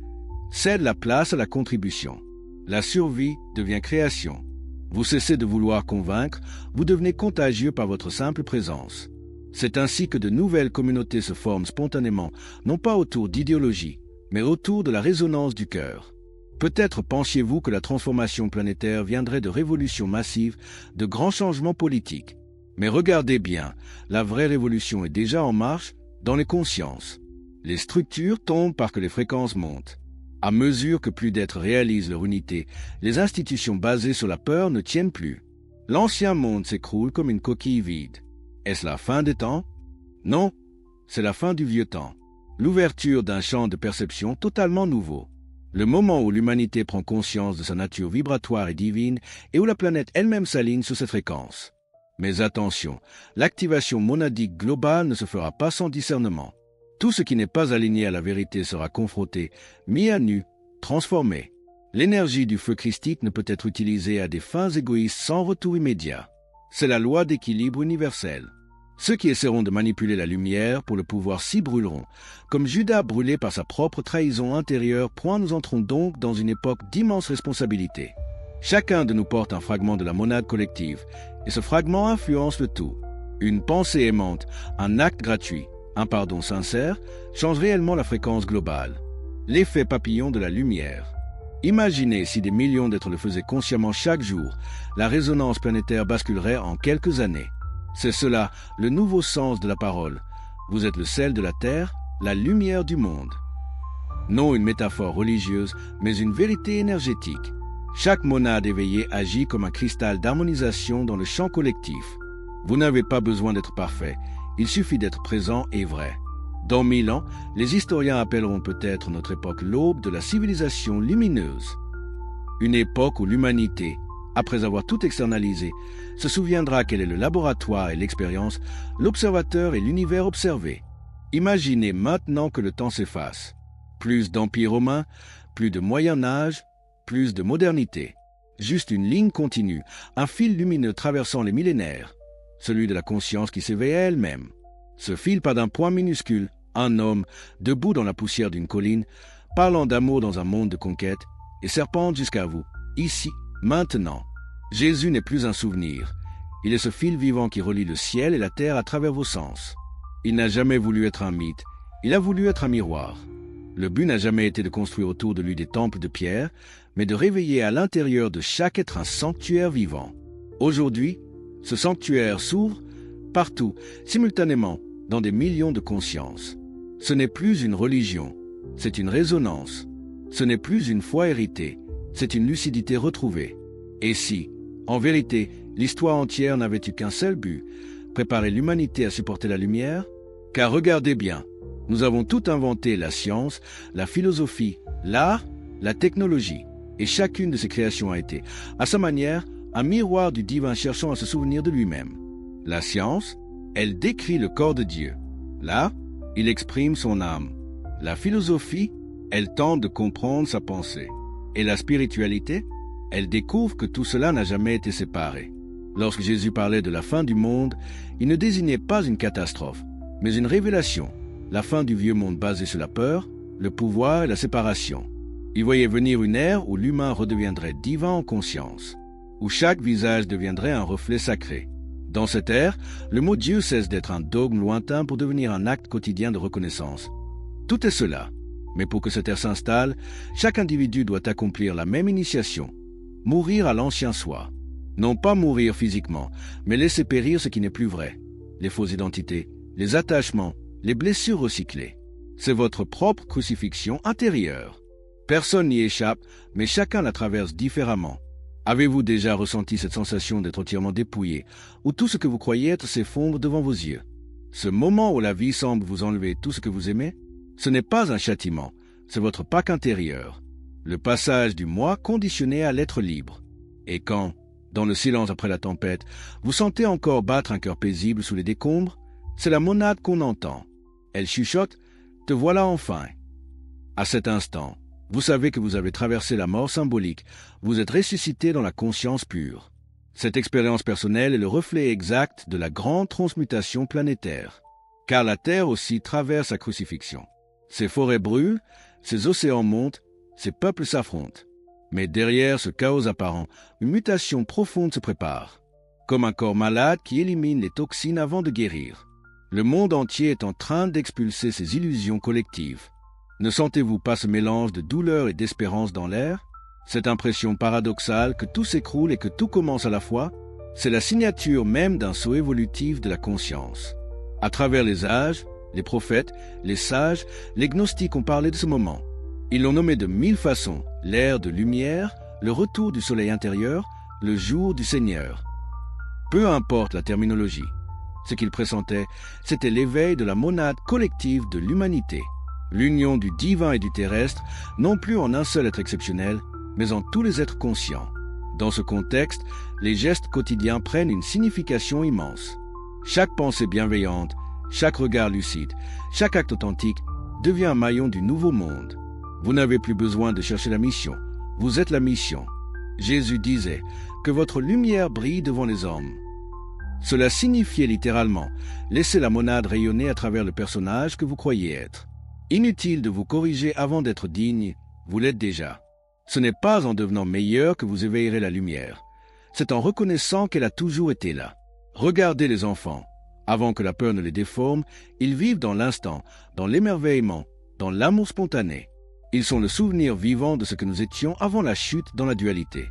cèdent la place à la contribution. La survie devient création. Vous cessez de vouloir convaincre, vous devenez contagieux par votre simple présence. C'est ainsi que de nouvelles communautés se forment spontanément, non pas autour d'idéologies, mais autour de la résonance du cœur. Peut-être pensiez-vous que la transformation planétaire viendrait de révolutions massives, de grands changements politiques. Mais regardez bien, la vraie révolution est déjà en marche dans les consciences. Les structures tombent parce que les fréquences montent. À mesure que plus d'êtres réalisent leur unité, les institutions basées sur la peur ne tiennent plus. L'ancien monde s'écroule comme une coquille vide. Est-ce la fin des temps? Non, c'est la fin du vieux temps. L'ouverture d'un champ de perception totalement nouveau. Le moment où l'humanité prend conscience de sa nature vibratoire et divine et où la planète elle-même s'aligne sur cette fréquence. Mais attention, l'activation monadique globale ne se fera pas sans discernement. Tout ce qui n'est pas aligné à la vérité sera confronté, mis à nu, transformé. L'énergie du feu christique ne peut être utilisée à des fins égoïstes sans retour immédiat. C'est la loi d'équilibre universel. Ceux qui essaieront de manipuler la lumière pour le pouvoir s'y brûleront. Comme Judas brûlé par sa propre trahison intérieure, point nous entrons donc dans une époque d'immense responsabilité. Chacun de nous porte un fragment de la monade collective, et ce fragment influence le tout. Une pensée aimante, un acte gratuit, un pardon sincère, change réellement la fréquence globale. L'effet papillon de la lumière. Imaginez si des millions d'êtres le faisaient consciemment chaque jour, la résonance planétaire basculerait en quelques années. C'est cela, le nouveau sens de la parole. Vous êtes le sel de la terre, la lumière du monde. Non une métaphore religieuse, mais une vérité énergétique. Chaque monade éveillée agit comme un cristal d'harmonisation dans le champ collectif. Vous n'avez pas besoin d'être parfait, il suffit d'être présent et vrai. Dans 1000 ans, les historiens appelleront peut-être notre époque l'aube de la civilisation lumineuse. Une époque où l'humanité, après avoir tout externalisé, se souviendra qu'elle est le laboratoire et l'expérience, l'observateur et l'univers observé. Imaginez maintenant que le temps s'efface. Plus d'empire romain, plus de Moyen Âge, plus de modernité. Juste une ligne continue, un fil lumineux traversant les millénaires. Celui de la conscience qui s'éveille à elle-même. Ce fil part d'un point minuscule, un homme, debout dans la poussière d'une colline, parlant d'amour dans un monde de conquête, et serpente jusqu'à vous, ici, maintenant. Jésus n'est plus un souvenir. Il est ce fil vivant qui relie le ciel et la terre à travers vos sens. Il n'a jamais voulu être un mythe, il a voulu être un miroir. Le but n'a jamais été de construire autour de lui des temples de pierre, mais de réveiller à l'intérieur de chaque être un sanctuaire vivant. Aujourd'hui, ce sanctuaire s'ouvre partout, simultanément, dans des millions de consciences. Ce n'est plus une religion, c'est une résonance. Ce n'est plus une foi héritée, c'est une lucidité retrouvée. Et si, en vérité, l'histoire entière n'avait eu qu'un seul but, préparer l'humanité à supporter la lumière? Car regardez bien, nous avons tout inventé, la science, la philosophie, l'art, la technologie, et chacune de ces créations a été, à sa manière, un miroir du divin cherchant à se souvenir de lui-même. La science, elle décrit le corps de Dieu. Là, il exprime son âme. La philosophie, elle tente de comprendre sa pensée. Et la spiritualité, elle découvre que tout cela n'a jamais été séparé. Lorsque Jésus parlait de la fin du monde, il ne désignait pas une catastrophe, mais une révélation, la fin du vieux monde basé sur la peur, le pouvoir et la séparation. Il voyait venir une ère où l'humain redeviendrait divin en conscience, où chaque visage deviendrait un reflet sacré. Dans cette ère, le mot Dieu cesse d'être un dogme lointain pour devenir un acte quotidien de reconnaissance. Tout est cela. Mais pour que cette ère s'installe, chaque individu doit accomplir la même initiation, mourir à l'ancien soi. Non pas mourir physiquement, mais laisser périr ce qui n'est plus vrai. Les fausses identités, les attachements, les blessures recyclées. C'est votre propre crucifixion intérieure. Personne n'y échappe, mais chacun la traverse différemment. Avez-vous déjà ressenti cette sensation d'être entièrement dépouillé, où tout ce que vous croyez être s'effondre devant vos yeux? Ce moment où la vie semble vous enlever tout ce que vous aimez, ce n'est pas un châtiment, c'est votre Pâque intérieur. Le passage du moi conditionné à l'être libre. Et quand, dans le silence après la tempête, vous sentez encore battre un cœur paisible sous les décombres, c'est la monade qu'on entend. Elle chuchote « Te voilà enfin ». À cet instant, vous savez que vous avez traversé la mort symbolique, vous êtes ressuscité dans la conscience pure. Cette expérience personnelle est le reflet exact de la grande transmutation planétaire. Car la Terre aussi traverse sa crucifixion. Ses forêts brûlent, ses océans montent, ses peuples s'affrontent. Mais derrière ce chaos apparent, une mutation profonde se prépare. Comme un corps malade qui élimine les toxines avant de guérir. Le monde entier est en train d'expulser ses illusions collectives. Ne sentez-vous pas ce mélange de douleur et d'espérance dans l'air? Cette impression paradoxale que tout s'écroule et que tout commence à la fois, c'est la signature même d'un saut évolutif de la conscience. À travers les âges, les prophètes, les sages, les gnostiques ont parlé de ce moment. Ils l'ont nommé de 1000 façons, l'ère de lumière, le retour du soleil intérieur, le jour du Seigneur. Peu importe la terminologie. Ce qu'ils pressentaient, c'était l'éveil de la monade collective de l'humanité. L'union du divin et du terrestre, non plus en un seul être exceptionnel, mais en tous les êtres conscients. Dans ce contexte, les gestes quotidiens prennent une signification immense. Chaque pensée bienveillante, chaque regard lucide, chaque acte authentique devient un maillon du nouveau monde. Vous n'avez plus besoin de chercher la mission, vous êtes la mission. Jésus disait que votre lumière brille devant les hommes. Cela signifiait littéralement laisser la monade rayonner à travers le personnage que vous croyez être. Inutile de vous corriger avant d'être digne, vous l'êtes déjà. Ce n'est pas en devenant meilleur que vous éveillerez la lumière. C'est en reconnaissant qu'elle a toujours été là. Regardez les enfants. Avant que la peur ne les déforme, ils vivent dans l'instant, dans l'émerveillement, dans l'amour spontané. Ils sont le souvenir vivant de ce que nous étions avant la chute dans la dualité.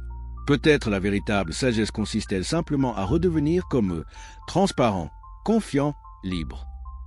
Peut-être la véritable sagesse consiste-t-elle simplement à redevenir comme eux, transparents, confiants, libres.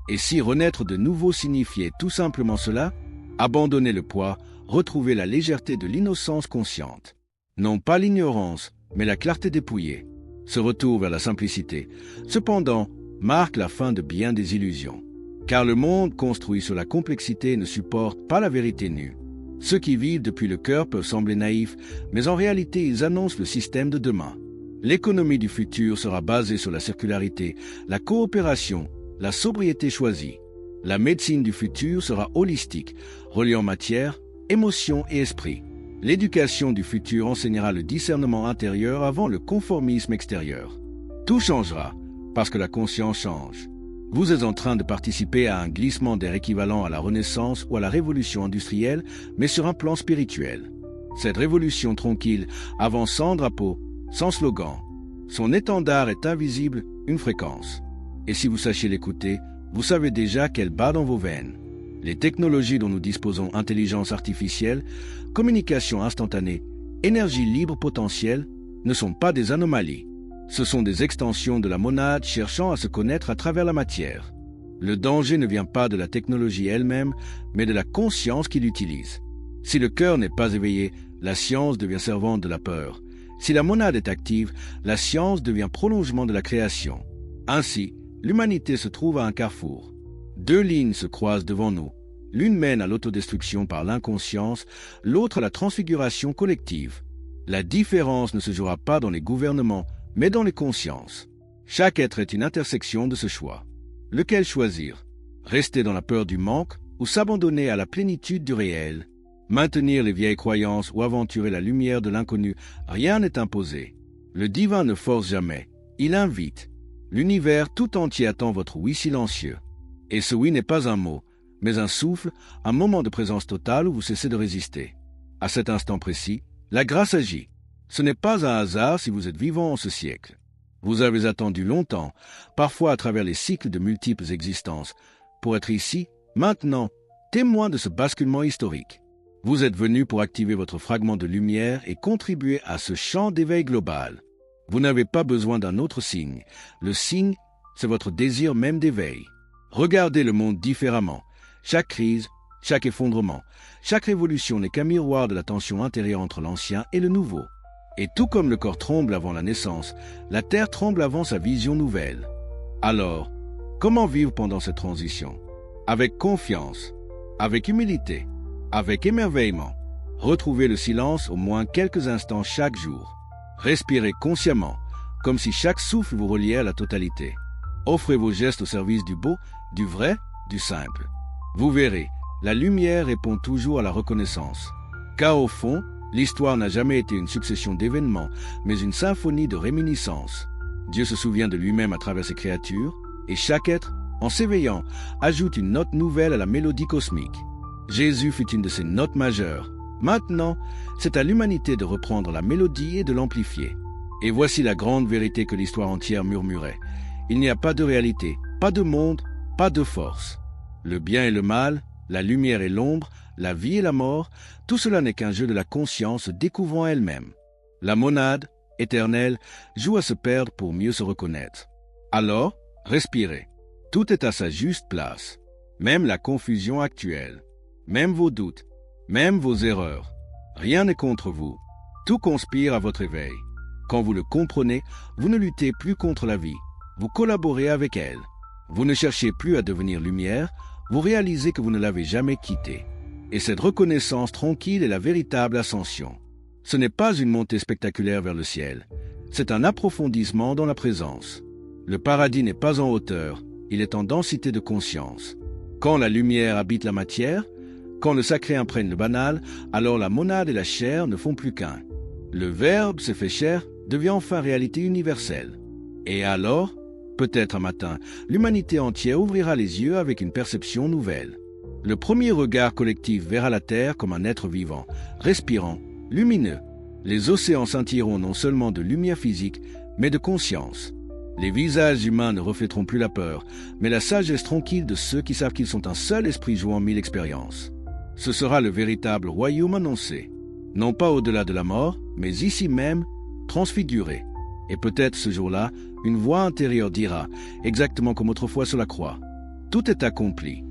Et si renaître de nouveau signifiait tout simplement cela, abandonner le poids, retrouver la légèreté de l'innocence consciente. Non pas l'ignorance, mais la clarté dépouillée. Ce retour vers la simplicité, cependant, marque la fin de bien des illusions. Car le monde construit sur la complexité ne supporte pas la vérité nue. Ceux qui vivent depuis le cœur peuvent sembler naïfs, mais en réalité ils annoncent le système de demain. L'économie du futur sera basée sur la circularité, la coopération, la sobriété choisie. La médecine du futur sera holistique, reliant matière, émotion et esprit. L'éducation du futur enseignera le discernement intérieur avant le conformisme extérieur. Tout changera, parce que la conscience change. Vous êtes en train de participer à un glissement d'air équivalent à la Renaissance ou à la Révolution industrielle, mais sur un plan spirituel. Cette révolution tranquille avance sans drapeau, sans slogan. Son étendard est invisible, une fréquence. Et si vous sachiez l'écouter, vous savez déjà qu'elle bat dans vos veines. Les technologies dont nous disposons, intelligence artificielle, communication instantanée, énergie libre potentielle, ne sont pas des anomalies. Ce sont des extensions de la monade cherchant à se connaître à travers la matière. Le danger ne vient pas de la technologie elle-même, mais de la conscience qui l'utilise. Si le cœur n'est pas éveillé, la science devient servante de la peur. Si la monade est active, la science devient prolongement de la création. Ainsi, l'humanité se trouve à un carrefour. Deux lignes se croisent devant nous. L'une mène à l'autodestruction par l'inconscience, l'autre à la transfiguration collective. La différence ne se jouera pas dans les gouvernements, mais dans les consciences. Chaque être est une intersection de ce choix. Lequel choisir? Rester dans la peur du manque ou s'abandonner à la plénitude du réel? Maintenir les vieilles croyances ou aventurer la lumière de l'inconnu, rien n'est imposé. Le divin ne force jamais, il invite. L'univers tout entier attend votre oui silencieux. Et ce oui n'est pas un mot, mais un souffle, un moment de présence totale où vous cessez de résister. À cet instant précis, la grâce agit. Ce n'est pas un hasard si vous êtes vivant en ce siècle. Vous avez attendu longtemps, parfois à travers les cycles de multiples existences, pour être ici, maintenant, témoin de ce basculement historique. Vous êtes venu pour activer votre fragment de lumière et contribuer à ce champ d'éveil global. Vous n'avez pas besoin d'un autre signe. Le signe, c'est votre désir même d'éveil. Regardez le monde différemment. Chaque crise, chaque effondrement, chaque révolution n'est qu'un miroir de la tension intérieure entre l'ancien et le nouveau. Et tout comme le corps tremble avant la naissance, la terre tremble avant sa vision nouvelle. Alors, comment vivre pendant cette transition? Avec confiance, avec humilité, avec émerveillement. Retrouvez le silence au moins quelques instants chaque jour. Respirez consciemment, comme si chaque souffle vous reliait à la totalité. Offrez vos gestes au service du beau, du vrai, du simple. Vous verrez, la lumière répond toujours à la reconnaissance. Car au fond, l'histoire n'a jamais été une succession d'événements, mais une symphonie de réminiscences. Dieu se souvient de lui-même à travers ses créatures, et chaque être, en s'éveillant, ajoute une note nouvelle à la mélodie cosmique. Jésus fut une de ces notes majeures. Maintenant, c'est à l'humanité de reprendre la mélodie et de l'amplifier. Et voici la grande vérité que l'histoire entière murmurait. Il n'y a pas de réalité, pas de monde, pas de force. Le bien et le mal, la lumière et l'ombre, la vie et la mort, tout cela n'est qu'un jeu de la conscience découvrant elle-même. La monade, éternelle, joue à se perdre pour mieux se reconnaître. Alors, respirez. Tout est à sa juste place. Même la confusion actuelle. Même vos doutes. Même vos erreurs. Rien n'est contre vous. Tout conspire à votre éveil. Quand vous le comprenez, vous ne luttez plus contre la vie. Vous collaborez avec elle. Vous ne cherchez plus à devenir lumière, vous réalisez que vous ne l'avez jamais quittée. Et cette reconnaissance tranquille est la véritable ascension. Ce n'est pas une montée spectaculaire vers le ciel. C'est un approfondissement dans la présence. Le paradis n'est pas en hauteur, il est en densité de conscience. Quand la lumière habite la matière, quand le sacré imprègne le banal, alors la monade et la chair ne font plus qu'un. Le Verbe se fait chair, devient enfin réalité universelle. Et alors, peut-être un matin, l'humanité entière ouvrira les yeux avec une perception nouvelle. Le premier regard collectif verra la Terre comme un être vivant, respirant, lumineux. Les océans scintilleront non seulement de lumière physique, mais de conscience. Les visages humains ne reflèteront plus la peur, mais la sagesse tranquille de ceux qui savent qu'ils sont un seul esprit jouant mille expériences. Ce sera le véritable royaume annoncé. Non pas au-delà de la mort, mais ici même, transfiguré. Et peut-être ce jour-là, une voix intérieure dira, exactement comme autrefois sur la croix, « Tout est accompli ».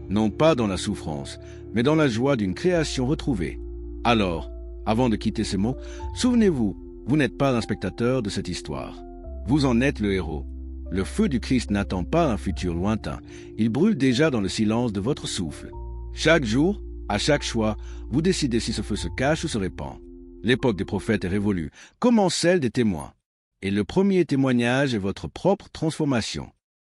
Non pas dans la souffrance, mais dans la joie d'une création retrouvée. Alors, avant de quitter ces mots, souvenez-vous, vous n'êtes pas un spectateur de cette histoire. Vous en êtes le héros. Le feu du Christ n'attend pas un futur lointain, il brûle déjà dans le silence de votre souffle. Chaque jour, à chaque choix, vous décidez si ce feu se cache ou se répand. L'époque des prophètes est révolue, comme celle des témoins. Et le premier témoignage est votre propre transformation.